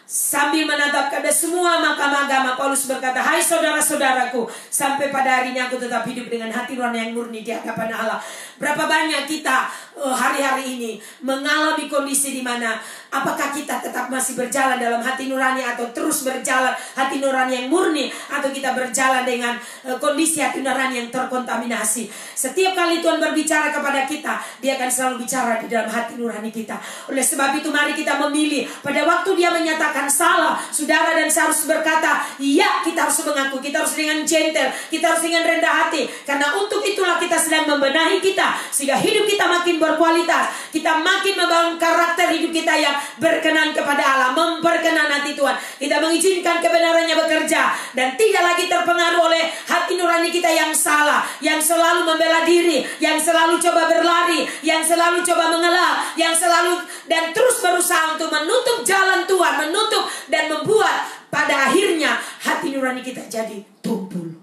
Sambil menatap kepada semua mahkamah agama, Paulus berkata, "Hai saudara-saudaraku, sampai pada hari ini aku tetap hidup dengan hati nurani yang murni di hadapan Allah." Berapa banyak kita hari-hari ini mengalami kondisi di mana apakah kita tetap masih berjalan dalam hati nurani atau terus berjalan hati nurani yang murni, atau kita berjalan dengan kondisi hati nurani yang terkontaminasi. Setiap kali Tuhan berbicara kepada kita, Dia akan selalu bicara di dalam hati nurani kita. Oleh sebab itu mari kita memilih. Pada waktu Dia menyatakan salah, saudara dan saya harus berkata, iya, kita harus mengaku. Kita harus dengan gentle, kita harus dengan rendah hati. Karena untuk itulah kita sedang membenahi kita, sehingga hidup kita makin berkualitas. Kita makin membangun karakter hidup kita yang berkenan kepada Allah, memperkenan hati Tuhan. Kita mengizinkan kebenarannya bekerja dan tidak lagi terpengaruh oleh hati nurani kita yang salah, yang selalu membela diri, yang selalu coba berlari, yang selalu coba mengelak, yang selalu dan terus berusaha untuk menutup jalan Tuhan, menutup dan membuat pada akhirnya hati nurani kita jadi tumpul.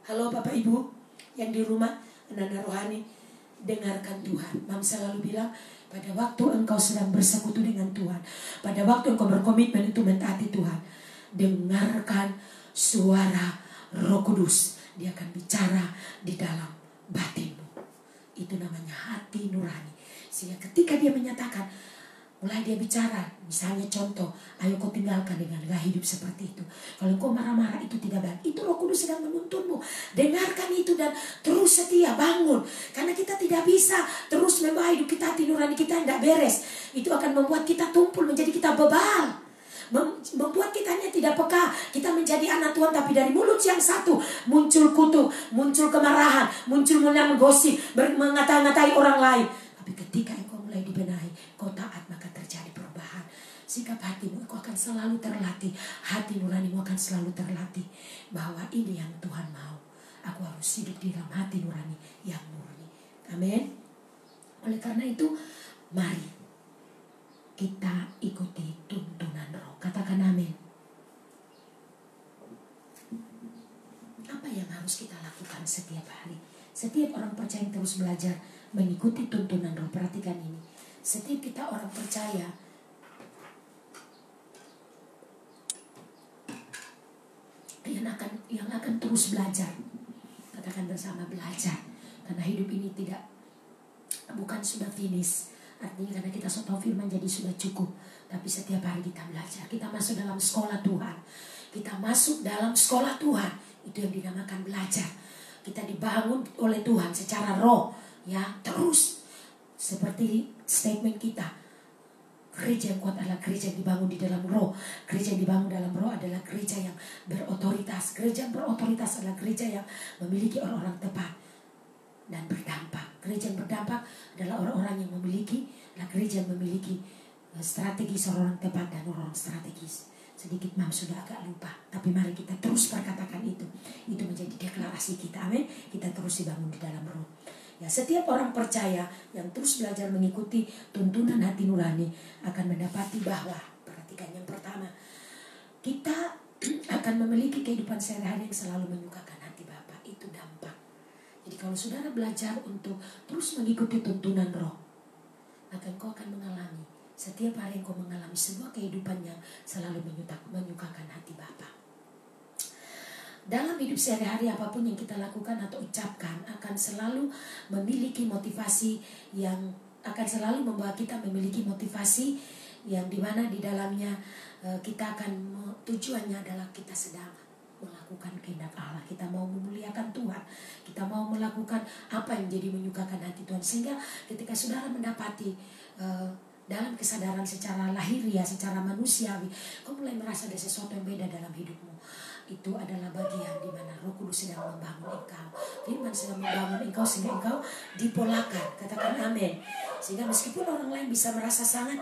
Halo Bapak Ibu yang di rumah, anak-anak rohani, dengarkan Tuhan. Mam selalu bilang, pada waktu engkau sedang bersekutu dengan Tuhan, pada waktu engkau berkomitmen untuk mentaati Tuhan, dengarkan suara Roh Kudus. Dia akan bicara di dalam batinmu. Itu namanya hati nurani. Sehingga ketika Dia menyatakan, mulai Dia bicara, misalnya contoh, ayo kau tinggalkan dengan gaya hidup seperti itu. Kalau kau marah-marah itu tidak baik. Itu Roh Kudus sedang menuntunmu. Dengarkan itu dan terus setia, bangun. Karena kita tidak bisa terus membawa hidup kita, hati nurani kita tidak beres. Itu akan membuat kita tumpul, menjadi kita bebal. Membuat kita hanya tidak peka. Kita menjadi anak Tuhan, tapi dari mulut yang satu muncul kutuk, muncul kemarahan, muncul menggosip, mengata-ngatai orang lain. Tapi ketika engkau mulai dibenahi, kau taat, maka terjadi perubahan. Sikap hatimu, engkau akan selalu terlatih. Hati nuranimu akan selalu terlatih bahwa ini yang Tuhan mau. Aku harus hidup di dalam hati nurani yang murni. Amin. Oleh karena itu, mari kita ikuti tuntunan Roh. Katakan amin. Apa yang harus kita lakukan setiap hari? Setiap orang percaya yang terus belajar mengikuti tuntunan Roh. Perhatikan ini. Setiap kita orang percaya yang akan terus belajar. Katakan bersama, belajar. Karena hidup ini bukan sudah finish. Artinya karena kita tahu firman jadi sudah cukup. Tapi setiap hari kita belajar. Kita masuk dalam sekolah Tuhan. Kita masuk dalam sekolah Tuhan. Itu yang dinamakan belajar. Kita dibangun oleh Tuhan secara roh. Ya, terus. Seperti statement kita. Gereja yang kuat adalah gereja yang dibangun di dalam roh. Gereja yang dibangun dalam roh adalah gereja yang berotoritas. Gereja yang berotoritas adalah gereja yang memiliki orang-orang tepat dan berdampak. Gereja yang berdampak adalah orang-orang yang memiliki, gereja yang memiliki strategis, orang tepat dan orang strategis. Sedikit Mam sudah agak lupa, tapi mari kita terus perkatakan itu. Itu menjadi deklarasi kita, amin. Kita terus dibangun di dalam roh. Ya, setiap orang percaya yang terus belajar mengikuti tuntunan hati nurani akan mendapati bahwa, perhatikan yang pertama, kita akan memiliki kehidupan sehari-hari yang selalu menyukakan hati Bapa. Itu dampak. Jadi kalau saudara belajar untuk terus mengikuti tuntunan Roh, maka engkau akan mengalami, setiap hari engkau mengalami sebuah kehidupan yang selalu menyukakan hati Bapa. Dalam hidup sehari-hari apapun yang kita lakukan atau ucapkan akan selalu memiliki motivasi yang akan selalu membawa kita memiliki motivasi yang dimana di dalamnya kita akan tujuannya adalah kita sedang melakukan kehendak Allah. Kita mau memuliakan Tuhan. Kita mau melakukan apa yang jadi menyukakan hati Tuhan. Sehingga ketika saudara mendapati dalam kesadaran secara lahiriah, secara manusiawi, kau mulai merasa ada sesuatu yang beda dalam hidupmu. Itu adalah bagian di mana Roh Kudus sedang membangun engkau. Firman sedang membangun engkau sehingga engkau dipolakan. Katakan amin. Sehingga meskipun orang lain bisa merasa sangat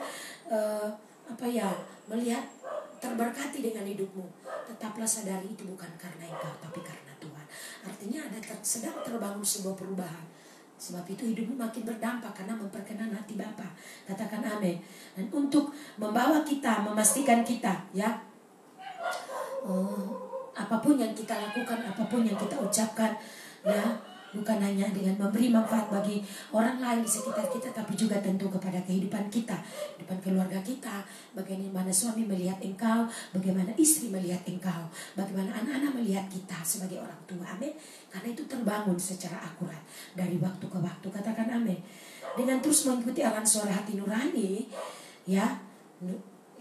melihat terberkati dengan hidupmu, tetaplah sadari itu bukan karena engkau tapi karena Tuhan. Artinya sedang terbangun sebuah perubahan. Sebab itu hidupmu makin berdampak karena memperkenan hati Bapa. Katakan amin. Dan untuk membawa kita, memastikan kita, ya, apapun yang kita lakukan, apapun yang kita ucapkan, ya, bukan hanya dengan memberi manfaat bagi orang lain di sekitar kita, tapi juga tentu kepada kehidupan kita, kehidupan keluarga kita. Bagaimana suami melihat engkau, bagaimana istri melihat engkau, bagaimana anak-anak melihat kita sebagai orang tua. Amin. Karena itu terbangun secara akurat dari waktu ke waktu. Katakan amin. Dengan terus mengikuti arahan suara hati nurani, ya,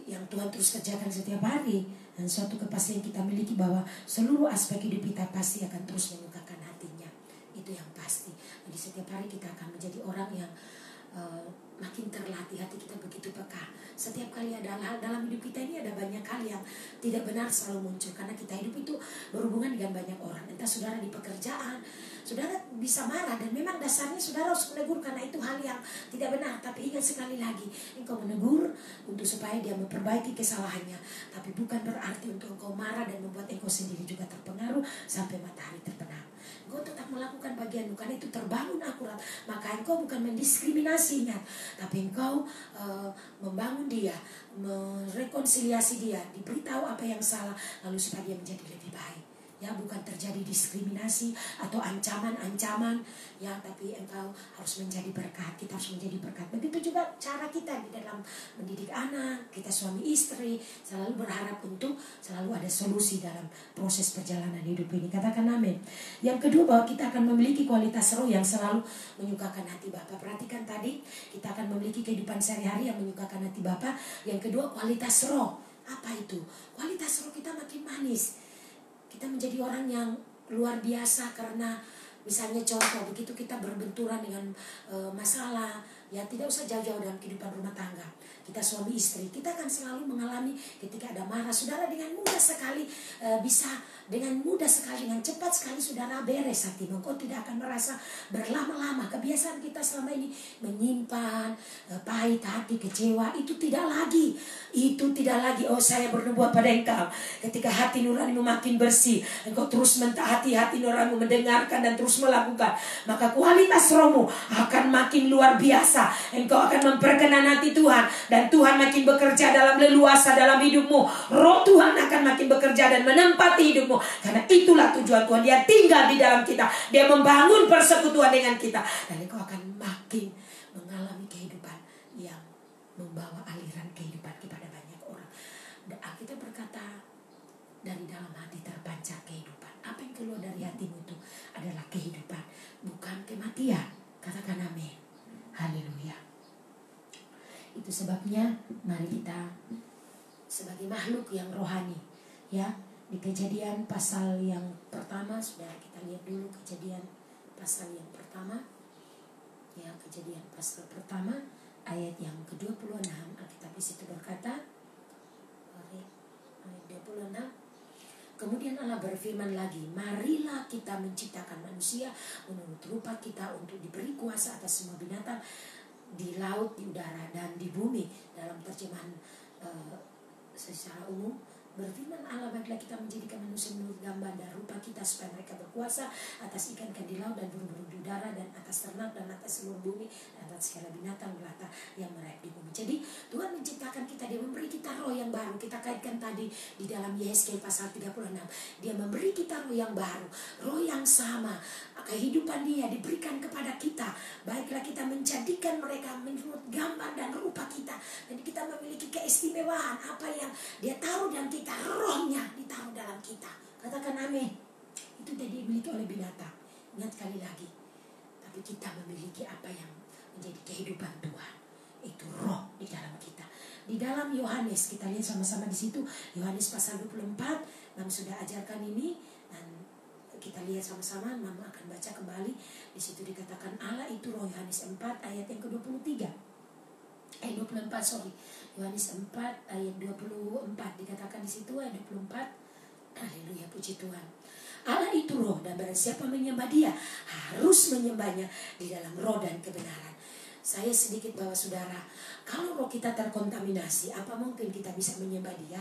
yang Tuhan terus kerjakan setiap hari, dan suatu kepastian kita miliki bahwa seluruh aspek hidup kita pasti akan terus menyukakan hatinya. Itu yang pasti. Jadi setiap hari kita akan menjadi orang yang makin terlatih, hati kita begitu peka. Setiap kali ada hal dalam hidup kita ini, ada banyak hal yang tidak benar selalu muncul, karena kita hidup itu berhubungan dengan banyak orang. Entah saudara di pekerjaan, saudara bisa marah, dan memang dasarnya saudara harus menegur karena itu hal yang tidak benar. Tapi ingat sekali lagi, engkau menegur untuk supaya dia memperbaiki kesalahannya, tapi bukan berarti untuk engkau marah dan membuat engkau sendiri juga terpengaruh sampai matahari terbenam. Engkau tetap melakukan bagianmu, karena itu terbangun akurat. Maka engkau bukan mendiskriminasinya, tapi engkau membangun dia, merekonsiliasi dia, diberitahu apa yang salah, lalu supaya dia menjadi lebih baik. Ya, bukan terjadi diskriminasi atau ancaman-ancaman, ya, tapi engkau harus menjadi berkat. Kita harus menjadi berkat. Begitu juga cara kita di dalam mendidik anak, kita suami istri selalu berharap untuk selalu ada solusi dalam proses perjalanan hidup ini. Katakan amin. Yang kedua, bahwa kita akan memiliki kualitas roh yang selalu menyukakan hati Bapa. Perhatikan tadi, kita akan memiliki kehidupan sehari-hari yang menyukakan hati Bapa. Yang kedua, kualitas roh. Apa itu? Kualitas roh kita makin manis. Kita menjadi orang yang luar biasa, karena misalnya contoh, begitu kita berbenturan dengan masalah, ya tidak usah jauh-jauh dalam kehidupan rumah tangga. Kita suami istri, kita akan selalu mengalami ketika ada marah, saudara dengan mudah sekali bisa dengan mudah sekali, dengan cepat sekali saudara beres hati. Engkau tidak akan merasa berlama-lama. Kebiasaan kita selama ini menyimpan pahit hati, kecewa, itu tidak lagi. Itu tidak lagi. Oh, saya bernubuat pada engkau, ketika hati nuranimu makin bersih, engkau terus mentaati hati nuranimu, mendengarkan dan terus melakukan, maka kualitas rohmu akan makin luar biasa. Engkau akan memperkenan hati Tuhan, dan Tuhan makin bekerja dalam leluasa dalam hidupmu. Roh Tuhan akan makin bekerja dan menempati hidupmu, karena itulah tujuan Tuhan. Dia tinggal di dalam kita, dia membangun persekutuan dengan kita, dan engkau akan makin mengalami kehidupan yang membawa aliran kehidupan kepada banyak orang. Kita berkata, dari dalam hati terpancar kehidupan. Apa yang keluar dari hatimu itu adalah kehidupan, bukan kematian. Katakan amin. Haleluya. Itu sebabnya mari kita sebagai makhluk yang rohani, ya, di Kejadian pasal yang pertama, saudara, kita lihat dulu Kejadian pasal yang pertama, ya, Kejadian pasal pertama ayat yang ke-26. Alkitab di situ berkata, ayat 26, kemudian Allah berfirman lagi, marilah kita menciptakan manusia menurut rupa kita untuk diberi kuasa atas semua binatang di laut, di udara, dan di bumi. Dalam terjemahan secara umum, berfirman Allah, baiklah kita menjadikan manusia menurut gambar dan rupa kita, supaya mereka berkuasa atas ikan-ikan di laut dan burung-burung di udara, dan atas ternak, dan atas seluruh bumi, dan atas segala binatang melata yang merayap di bumi. Jadi Tuhan menciptakan kita, dia memberi kita roh yang baru. Kita kaitkan tadi di dalam Yesaya pasal 36, dia memberi kita roh yang baru, roh yang sama. Kehidupan dia diberikan kepada kita. Baiklah kita menjadikan mereka menurut gambar dan rupa kita. Jadi kita memiliki keistimewaan, apa yang dia taruh dalam kita, rohnya ditaruh dalam kita. Katakan amin. Itu tidak dimiliki oleh binatang. Ingat sekali lagi, tapi kita memiliki apa yang menjadi kehidupan Tuhan, itu roh di dalam kita. Di dalam Yohanes, kita lihat sama-sama di situ, Yohanes pasal 24. Mama sudah ajarkan ini, dan kita lihat sama-sama. Mama akan baca kembali. Di situ dikatakan Allah itu roh. Yohanes 4 ayat yang ke-23. 24, sorry. Yohanes 4 ayat 24 dikatakan di situ, ayat 24. Haleluya, puji Tuhan. Allah itu roh, dan barang siapa menyembah dia harus menyembahnya di dalam roh dan kebenaran. Saya sedikit bawa saudara, kalau roh kita terkontaminasi, apa mungkin kita bisa menyembah dia?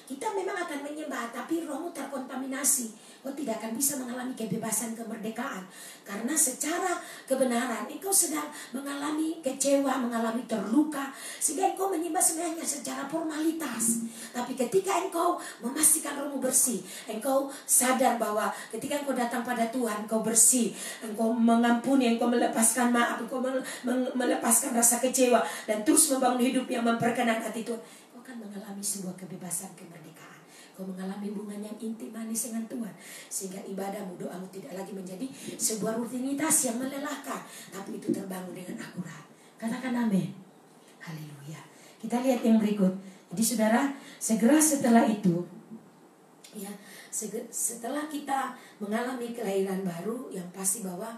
Kita memang akan menyembah, tapi rohmu terkontaminasi. Kau tidak akan bisa mengalami kebebasan, kemerdekaan. Karena secara kebenaran engkau sedang mengalami kecewa, mengalami terluka, sehingga engkau menyembah sebenarnya secara formalitas. Tapi ketika engkau memastikan rohmu bersih, engkau sadar bahwa ketika engkau datang pada Tuhan, engkau bersih, engkau mengampuni, engkau melepaskan maaf, engkau melepaskan rasa kecewa, dan terus membangun hidup yang memperkenan hati Tuhan, engkau akan mengalami sebuah kebebasan, kemerdekaan. Kau mengalami hubungan yang intim manis dengan Tuhan, sehingga ibadahmu, doamu tidak lagi menjadi sebuah rutinitas yang melelahkan, tapi itu terbangun dengan akurat. Katakan amin. Haleluya. Kita lihat yang berikut. Jadi saudara, segera setelah itu, ya, setelah kita mengalami kelahiran baru, yang pasti bahwa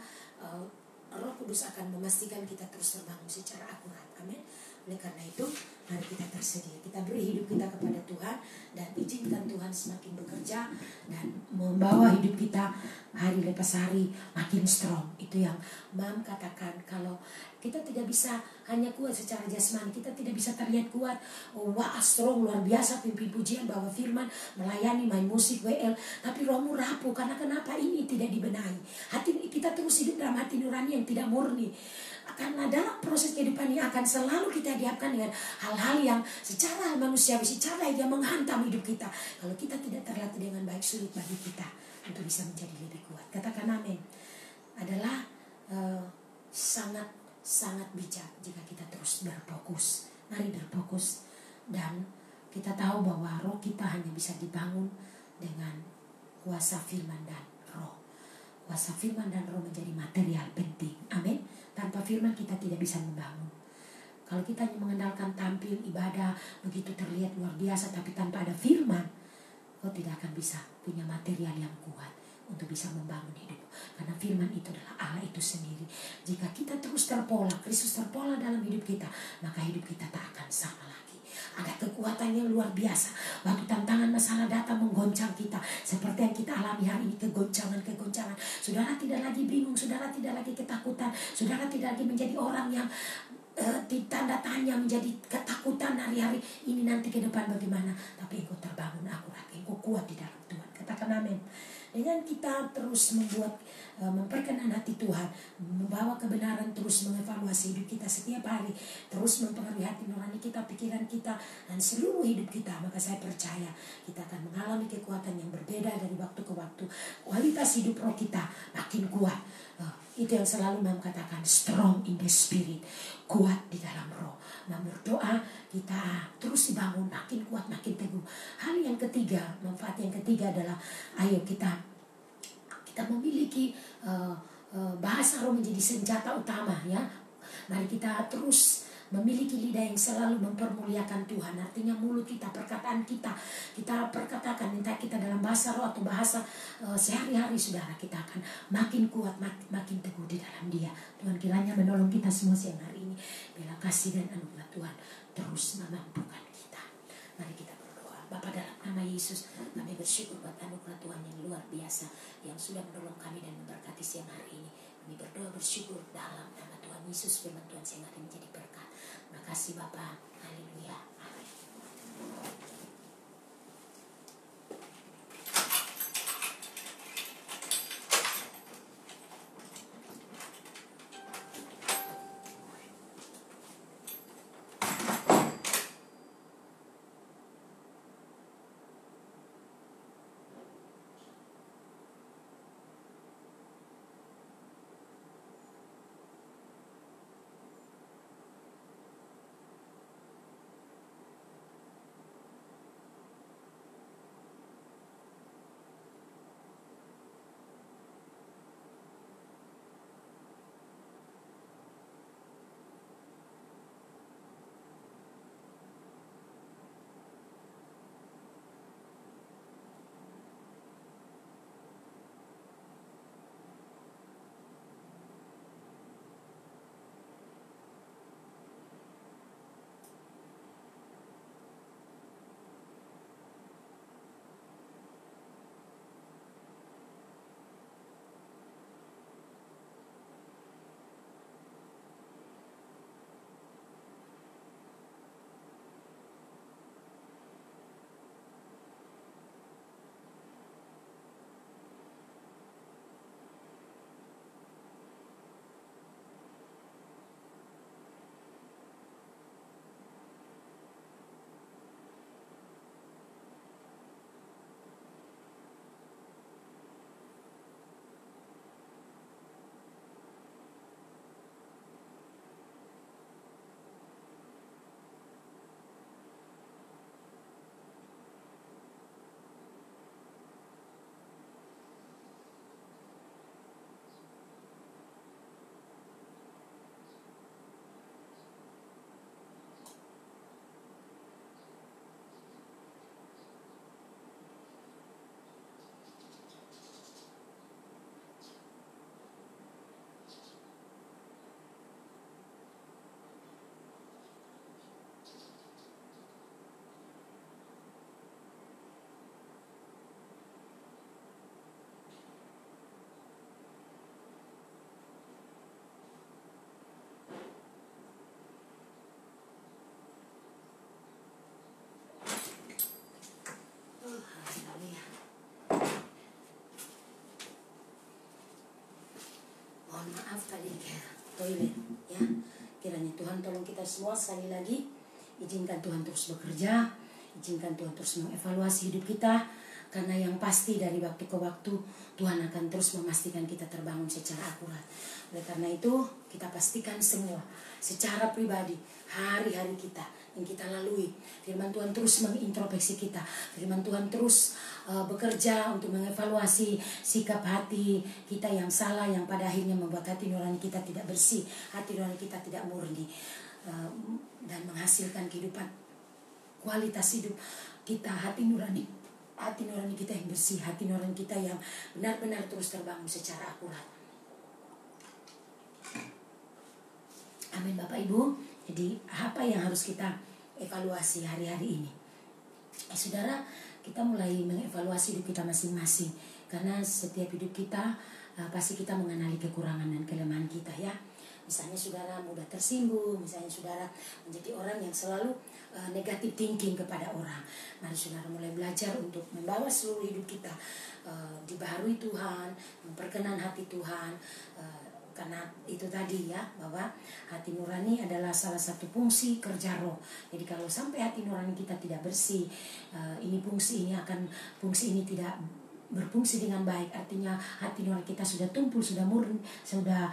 Roh Kudus akan memastikan kita terus terbangun secara akurat. Amin. Oleh karena itu, mari kita tersedia, kita beri hidup kita kepada Tuhan, dan izinkan Tuhan semakin bekerja dan membawa hidup kita hari lepas hari makin strong. Itu yang Mam katakan, kalau kita tidak bisa hanya kuat secara jasmani, kita tidak bisa terlihat kuat, wah strong, luar biasa, pimpin pujian, bawa firman, melayani, main musik, WL, tapi rohmu rapuh. Karena kenapa? Ini tidak dibenahi. Hati kita terus hidup dalam hati nurani yang tidak murni. Karena dalam proses kehidupan ini akan selalu kita dihadapkan dengan hal-hal yang secara manusiawi, secara yang menghantam hidup kita. Kalau kita tidak terlatih dengan baik, sulit bagi kita untuk bisa menjadi lebih kuat. Katakan amin. Adalah sangat bijak jika kita terus berfokus. Mari berfokus. Dan kita tahu bahwa roh kita hanya bisa dibangun dengan kuasa firman dan roh. Kuasa firman dan roh menjadi material penting. Amin. Tanpa firman kita tidak bisa membangun. Kalau kita hanya mengandalkan tampil, ibadah, begitu terlihat luar biasa, tapi tanpa ada firman, kau tidak akan bisa punya material yang kuat untuk bisa membangun hidup. Karena firman itu adalah Allah itu sendiri. Jika kita terus terpola, Kristus terpola dalam hidup kita, maka hidup kita tak akan sama lagi. Ada kekuatan yang luar biasa. Waktu tantangan masalah datang menggoncang kita, seperti yang kita alami hari ini, kegoncangan. Saudara tidak lagi bingung, saudara tidak lagi ketakutan, saudara tidak lagi menjadi orang yang tanda tanya, menjadi ketakutan hari-hari ini, nanti ke depan bagaimana. Tapi engkau terbangun akurat, engkau kuat di dalam Tuhan. Katakan amin. Dengan kita terus memperkenan hati Tuhan, membawa kebenaran, terus mengevaluasi hidup kita setiap hari, terus mempengaruhi hati nurani kita, pikiran kita, dan seluruh hidup kita, maka saya percaya kita akan mengalami kekuatan yang berbeda dari waktu ke waktu. Kualitas hidup roh kita makin kuat. Itu yang selalu Mam katakan, strong in the spirit, kuat di dalam roh. Berdoa kita terus dibangun, makin kuat, makin teguh. Hal yang ketiga, manfaat yang ketiga adalah, ayo kita memiliki bahasa roh menjadi senjata utama, ya. Mari kita terus memiliki lidah yang selalu mempermuliakan Tuhan. Artinya mulut kita, perkataan kita perkatakan, entah kita dalam bahasa roh atau bahasa sehari-hari, saudara, kita akan makin kuat, makin teguh di dalam Dia. Tuhan kiranya menolong kita semua siang hari ini. Bila kasih dan anugerah Tuhan terus memampukan kita. Mari kita berdoa. Bapa, dalam nama Yesus, kami bersyukur buat anugerah Tuhan yang luar biasa yang sudah menolong kami dan memberkati siang hari ini. Kami berdoa bersyukur dalam nama Tuhan Yesus, firman Tuhan siang hari ini menjadi berkat. Terima kasih Bapa. Haleluya. Amin. tadi ke toilet ya. Kiranya Tuhan tolong kita semua sekali lagi. Izinkan Tuhan terus bekerja, izinkan Tuhan terus mengevaluasi hidup kita, karena yang pasti dari waktu ke waktu Tuhan akan terus memastikan kita terbangun secara akurat. Oleh karena itu kita pastikan semua secara pribadi hari-hari kita yang kita lalui, firman Tuhan terus mengintrospeksi kita, firman Tuhan terus bekerja untuk mengevaluasi sikap hati kita yang salah, yang pada akhirnya membuat hati nurani kita tidak bersih, hati nurani kita tidak murni, dan menghasilkan kehidupan kualitas hidup kita, hati nurani kita yang bersih, hati nurani kita yang benar-benar terus terbangun secara akurat. Amin Bapak Ibu. Jadi apa yang harus kita evaluasi hari-hari ini? Saudara, kita mulai mengevaluasi hidup kita masing-masing, karena setiap hidup kita pasti kita mengenali kekurangan dan kelemahan kita ya. Misalnya saudara mudah tersinggung, misalnya saudara menjadi orang yang selalu negatif thinking kepada orang. Mari saudara mulai belajar untuk membawa seluruh hidup kita dibaharui Tuhan, memperkenan hati Tuhan, karena itu tadi ya, bahwa hati nurani adalah salah satu fungsi kerja roh. Jadi kalau sampai hati nurani kita tidak bersih, fungsi ini tidak berfungsi dengan baik, artinya hati nurani kita sudah tumpul, sudah murni, sudah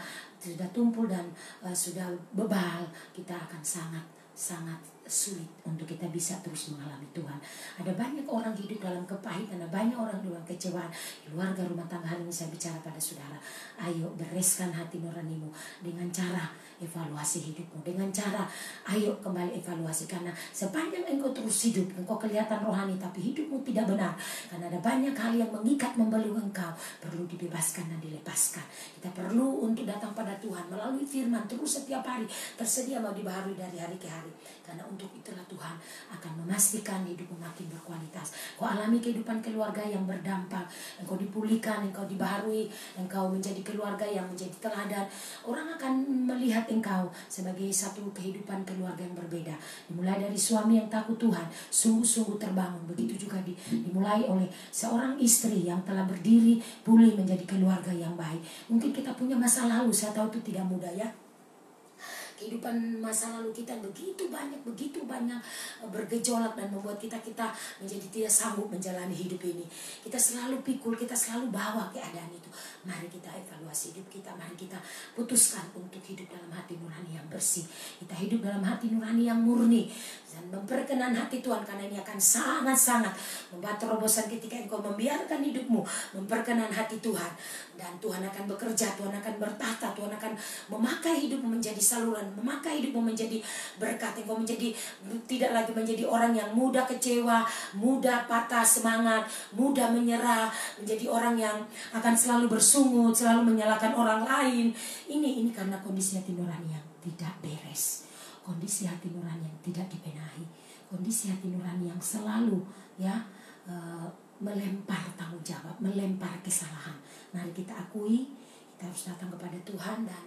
tumpul dan sudah bebal, kita akan sangat sulit untuk kita bisa terus mengalami Tuhan. Ada banyak orang hidup dalam kepahitan, ada banyak orang dalam kecewaan. Keluarga, rumah tangga, hari ini saya bicara pada saudara, ayo bereskan hati nuranimu dengan cara evaluasi hidupmu, dengan cara ayo kembali evaluasi, karena sepanjang engkau terus hidup, engkau kelihatan rohani tapi hidupmu tidak benar, karena ada banyak hal yang mengikat, membelenggu engkau, perlu dibebaskan dan dilepaskan. Kita perlu untuk datang pada Tuhan melalui firman terus setiap hari, tersedia mau dibaharui dari hari ke hari, karena untuk itulah Tuhan akan memastikan hidupmu makin berkualitas. Kau alami kehidupan keluarga yang berdampak, engkau dipulihkan, engkau dibaharui, engkau menjadi keluarga yang menjadi teladan. Orang akan melihat engkau sebagai satu kehidupan keluarga yang berbeda. Dimulai dari suami yang takut Tuhan, sungguh-sungguh terbangun. Begitu juga dimulai oleh seorang istri yang telah berdiri pulih menjadi keluarga yang baik. Mungkin kita punya masa lalu, saya tahu itu tidak mudah ya. Kehidupan masa lalu kita begitu banyak bergejolak dan membuat kita menjadi tidak sanggup menjalani hidup ini. Kita selalu pikul, kita selalu bawa keadaan itu. Mari kita evaluasi hidup kita, mari kita putuskan untuk hidup dalam hati nurani yang bersih. Kita hidup dalam hati nurani yang murni dan memperkenan hati Tuhan, karena ini akan sangat-sangat membuat terobosan ketika engkau membiarkan hidupmu memperkenan hati Tuhan. Dan Tuhan akan bekerja, Tuhan akan bertata, Tuhan akan memakai hidupmu menjadi saluran, memakai hidupmu menjadi berkat. Engkau tidak lagi menjadi orang yang mudah kecewa, mudah patah semangat, mudah menyerah, menjadi orang yang akan selalu bersungut, selalu menyalahkan orang lain. Ini karena kondisi hati nurani yang tidak beres, kondisi hati nurani yang tidak dibenahi, kondisi hati nurani yang selalu melempar tanggung jawab, melempar kesalahan. Mari kita akui, kita harus datang kepada Tuhan dan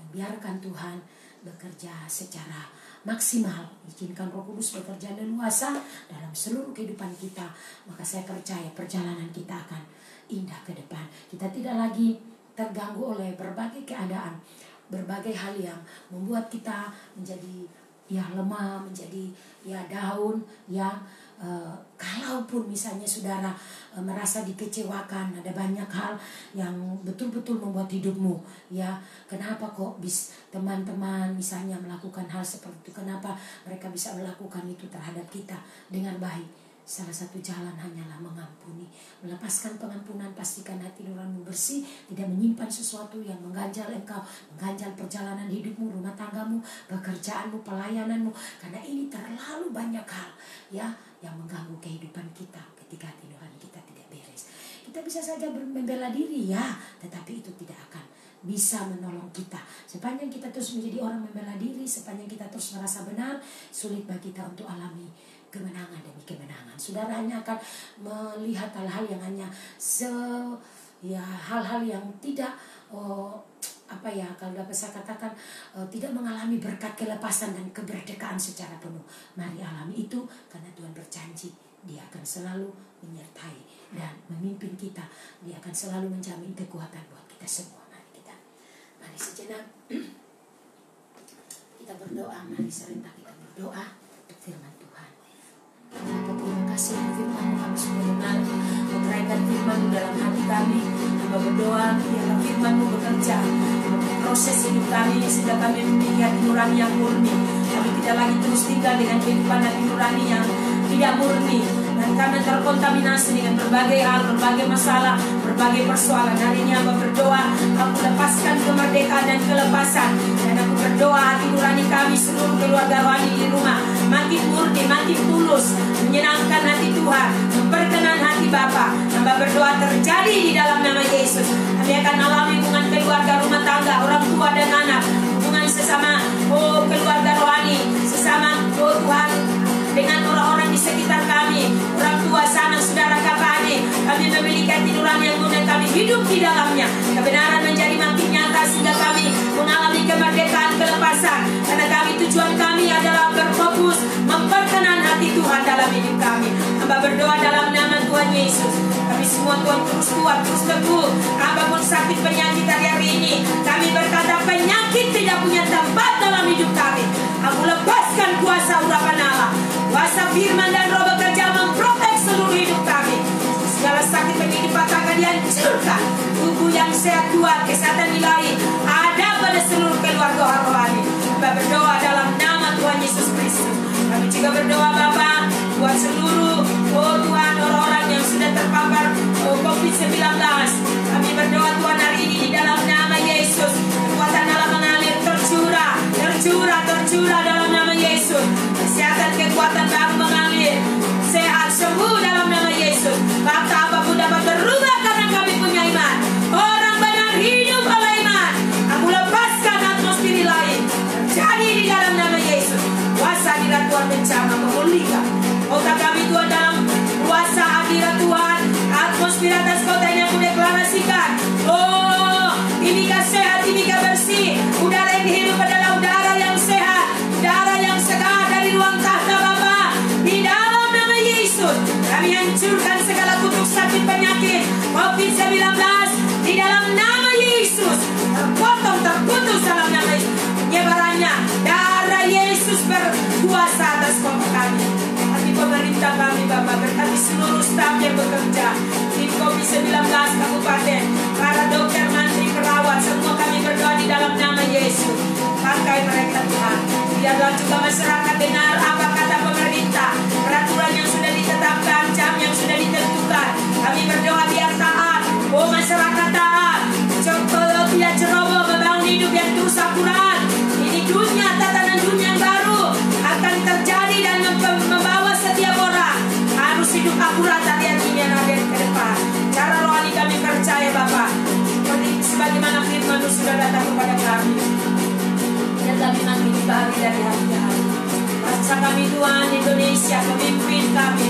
biarkan Tuhan bekerja secara maksimal. Izinkan Roh Kudus bekerja leluasa dalam seluruh kehidupan kita. Maka saya percaya perjalanan kita akan indah ke depan. Kita tidak lagi terganggu oleh berbagai keadaan, berbagai hal yang membuat kita menjadi lemah, menjadi down, kalaupun misalnya saudara merasa dikecewakan, ada banyak hal yang betul-betul membuat hidupmu kenapa kok teman-teman misalnya melakukan hal seperti itu, kenapa mereka bisa melakukan itu terhadap kita dengan baik. Salah satu jalan hanyalah mengampuni, melepaskan pengampunan, pastikan hati nuranimu bersih, tidak menyimpan sesuatu yang mengganjal engkau, mengganjal perjalanan hidupmu, rumah tanggamu, pekerjaanmu, pelayananmu, karena ini terlalu banyak hal yang mengganggu kehidupan kita ketika hati nurani kita tidak beres. Kita bisa saja membela diri tetapi itu tidak akan bisa menolong kita. Sepanjang kita terus menjadi orang membela diri, sepanjang kita terus merasa benar, sulit bagi kita untuk alami kemenangan demi kemenangan. Saudara hanya akan melihat hal-hal yang hanya hal-hal yang tidak kalau dapat saya katakan tidak mengalami berkat kelepasan dan kemerdekaan secara penuh. Mari alami itu, karena Tuhan berjanji Dia akan selalu menyertai dan memimpin kita. Dia akan selalu menjamin kekuatan buat kita semua. Mari kita Mari sejenak kita berdoa. Mari serentak kita berdoa untuk firman Tuhan. Bapa, terima kasih untuk firman-Mu. Kami sudah benar menerangkan firman-Mu dalam hati kami. Hamba berdoa biarlah firman-Mu bekerja proses hidup kami sehingga kami memiliki hati nurani yang murni. Kami tidak lagi terus tinggal dengan kehidupan hati nurani yang tidak murni, dan kami terkontaminasi dengan berbagai hal, berbagai masalah, berbagai persoalan. Hari ini hamba berdoa, aku lepaskan kemerdekaan dan kelepasan, dan aku berdoa hati nurani kami, seluruh keluarga rohani di rumah makin murni, makin tulus, menyenangkan hati Tuhan, memperkenan hati Bapa. Hamba berdoa terjadi di dalam nama Yesus. Kami akan alami hubungan keluarga, rumah tangga, orang tua dan anak, hubungan sesama keluarga rohani, sesama Tuhan, dengan orang-orang di sekitar kami, orang tua, sanak, saudara, kakak, adik. Kami memiliki hati nurani yang murni, kami hidup di dalamnya. Kebenaran menjadi makin nyata sehingga kami mengalami kemerdekaan, kelepasan. Karena kami, tujuan kami adalah berfokus memperkenan hati Tuhan dalam hidup kami. Hamba berdoa dalam nama Tuhan Yesus. Kami semua Tuhan terus kuat, terus teguh. Apapun sakit penyakit hari ini, kami berkata penyakit tidak punya tempat dalam hidup kami. Aku lepaskan kuasa urapan Allah, kuasa firman dan roh bekerja memprotek seluruh hidup kami. Segala sakit penyakit patahkan dihancurkan. Tubuh yang sehat kuat, kesehatan ilahi ada pada seluruh keluarga rohani. Kita berdoa dalam nama Tuhan Yesus Kristus. Kami juga berdoa Bapa buat seluruh Tuhan orang-orang yang sudah terpapar COVID-19. Kami berdoa Tuhan hari ini di dalam nama Yesus. Kekuatan Allah mengalir, tercurah dalam nama Yesus. Kesehatan, kekuatan baru mengalir, sehat, sembuh dalam nama Yesus. Kata apapun dapat berubah karena kami punya iman. Orang benar hidup oleh iman. Aku lepaskan atmosfer lain terjadi di dalam nama Yesus. Kuasa hadirat Tuhan bencana memulihkan kota kami Tuhan, dalam kuasa hadirat Tuhan. Atmosfer atas kota yang kudeklarasikan. Inikah sehat, inikah bersih. Udara yang dihirup adalah udara yang sehat, udara yang segar dari ruang tahta Bapa. Di dalam nama Yesus kami hancurkan segala kutuk sakit penyakit COVID-19 di dalam nama Yesus. Terpotong, terputus dalam nama Yesus. Penyebarannya darah Yesus berkuasa atas kota kami. Hati pemerintah kami Bapa, berkati seluruh staf yang bekerja di COVID-19 kabupaten, para dokter, mantri, perawat, semua kami berdoa di dalam nama Yesus. Pakai mereka Tuhan. Biarlah juga masyarakat dengar apa kata pemerintah, peraturan yang sudah ditetapkan, jam yang sudah ditentukan. Kami berdoa biar taat. Masyarakat taat. Contoh tidak ceroboh, membangun hidup yang terus akurat. Ini dunia, tatanan dunia yang baru akan terjadi dan membawa setiap orang harus hidup akurat hati-hatinya nanti ke depan. Cara rohani kami percaya Bapak, sebagaimana firman-Mu sudah datang kepada kami, dan kami makin dibagi dari hari ke hari. Bangsa kami Tuhan Indonesia, pemimpin kami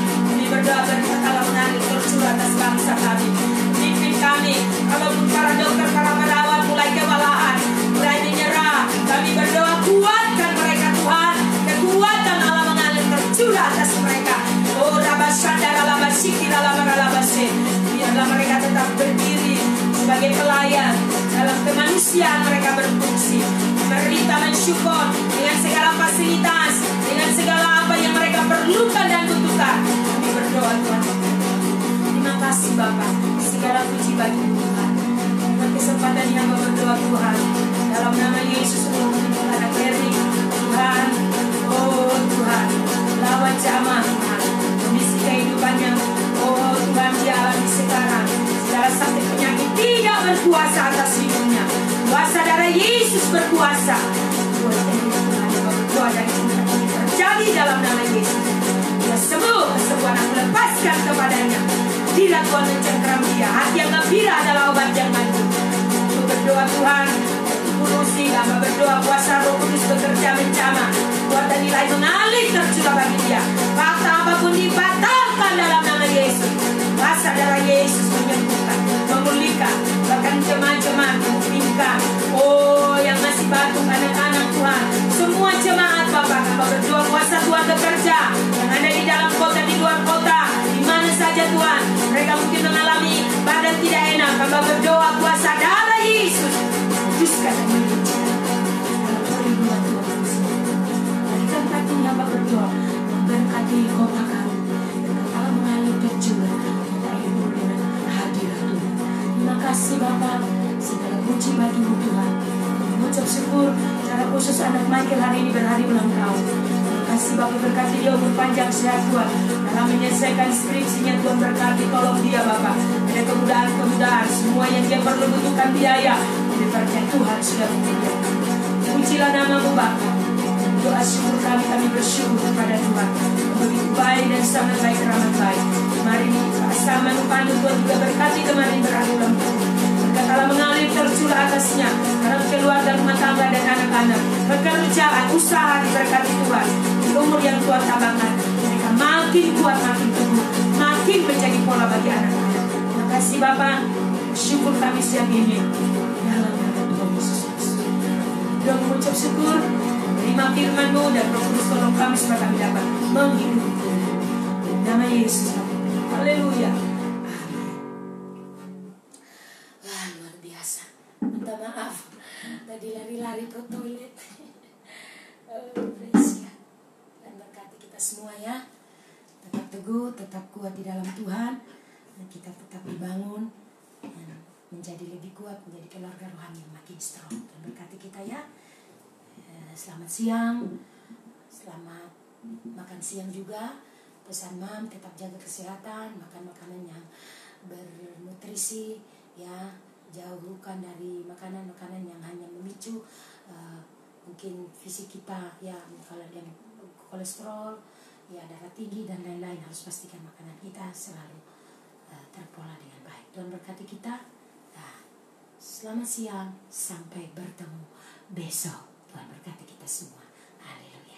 berdoa berkata menarik tercurah atas bangsa kami. Pemimpin kami, apapun para dokter, para perawat mulai kewalahan, mulai menyerah, kami berdoa kuatkan mereka Tuhan. Kekuatan Allah mengalir tercurah atas mereka. Biarlah mereka tetap berdiri sebagai pelayan dalam kemanusiaan mereka berfungsi, berita mensyukur dengan segala fasilitas, dengan segala apa yang mereka perlukan dan butuhkan. Kami berdoa Tuhan. Terima kasih Bapak, segala puji bagi Tuhan. Dalam kesempatan yang berdoa Tuhan, dalam nama Yesus untuk anak Eri Tuhan. Tuhan, lawan jamaah Tuhan, kondisi kehidupannya Tuhan dia alami sekarang. Segala sakit penyakit tidak berkuasa atas hidupnya. Kuasa darah Yesus berkuasa. Tuhan berdoa dan terjadi dalam nama Yesus. Dia sembuh, kesembuhan aku lepaskan kepadanya. Tidak Tuhan mencengkeram dia. Hati yang gembira adalah obat yang manjur. Aku berdoa Tuhan, urusi hamba berdoa kuasa Roh Kudus bekerja bencana. Kuatan nilai mengalir tercurah bagi dia. Fakta apapun dibatalkan dalam nama Yesus. Kuasa darah Yesus menyembuhkan, memulihkan, bahkan jemaat-jemaat memulihkan. Yang masih batuk, anak-anak Tuhan, semua jemaat Bapak, hamba berdoa kuasa Tuhan bekerja yang ada di dalam kota, di luar kota, di mana saja Tuhan. Mereka mungkin mengalami badan tidak enak. Hamba berdoa kuasa darah Yesus kuduskan kasih-Mu Tuhan. Mengucap syukur secara khusus anak Michael hari ini berhari ulang tahun. Terima kasih Bapak, berkati dia umur panjang sehat Tuhan dalam menyelesaikan skripsinya. Tuhan berkati, tolong dia Bapak. Ada kemudahan-kemudahan, semua yang dia perlu butuhkan biaya, berkat Tuhan sudah menyediakan. Pujilah nama-Mu Bapa. Doa syukur kami bersyukur kepada Tuhan. Begitu baik dan sangat baik, ramah baik. Mari sama Nupandu Tuhan juga berkati kemarin berhari ulang tahun. Berkat Allah mengalir tercurah atasnya, dalam keluarga, rumah tangga dan anak-anak. Pekerjaan, usaha diberkati Tuhan. Di umur yang Tuhan tambahkan, mereka makin kuat, makin teguh, makin menjadi pola bagi anak-anak. Terima kasih Bapak. Syukur kami siang ini dalam nama Tuhan Yesus Kristus. Doa mengucap syukur. Terima firman-Mu dan Roh Kudus tolong kami supaya kami dapat menghidupi. Nama Yesus. Haleluya. Wah, luar biasa. Minta maaf, tadi lari-lari ke toilet. Praise God. Dan berkati kita semua ya. Tetap teguh, tetap kuat di dalam Tuhan. Dan kita tetap dibangun dan menjadi lebih kuat, menjadi keluarga rohani yang makin strong. Dan berkati kita ya. Selamat siang, selamat makan siang juga. Pesan Mam, tetap jaga kesehatan, makan makanan yang bernutrisi ya, jauhkan dari makanan-makanan yang hanya memicu mungkin fisik kita ya, kalau ada kolesterol ya, darah tinggi dan lain-lain. Harus pastikan makanan kita selalu terpola dengan baik. Tuhan berkati kita. Nah, selamat siang, sampai bertemu besok. Tuhan berkati kita semua. Haleluya.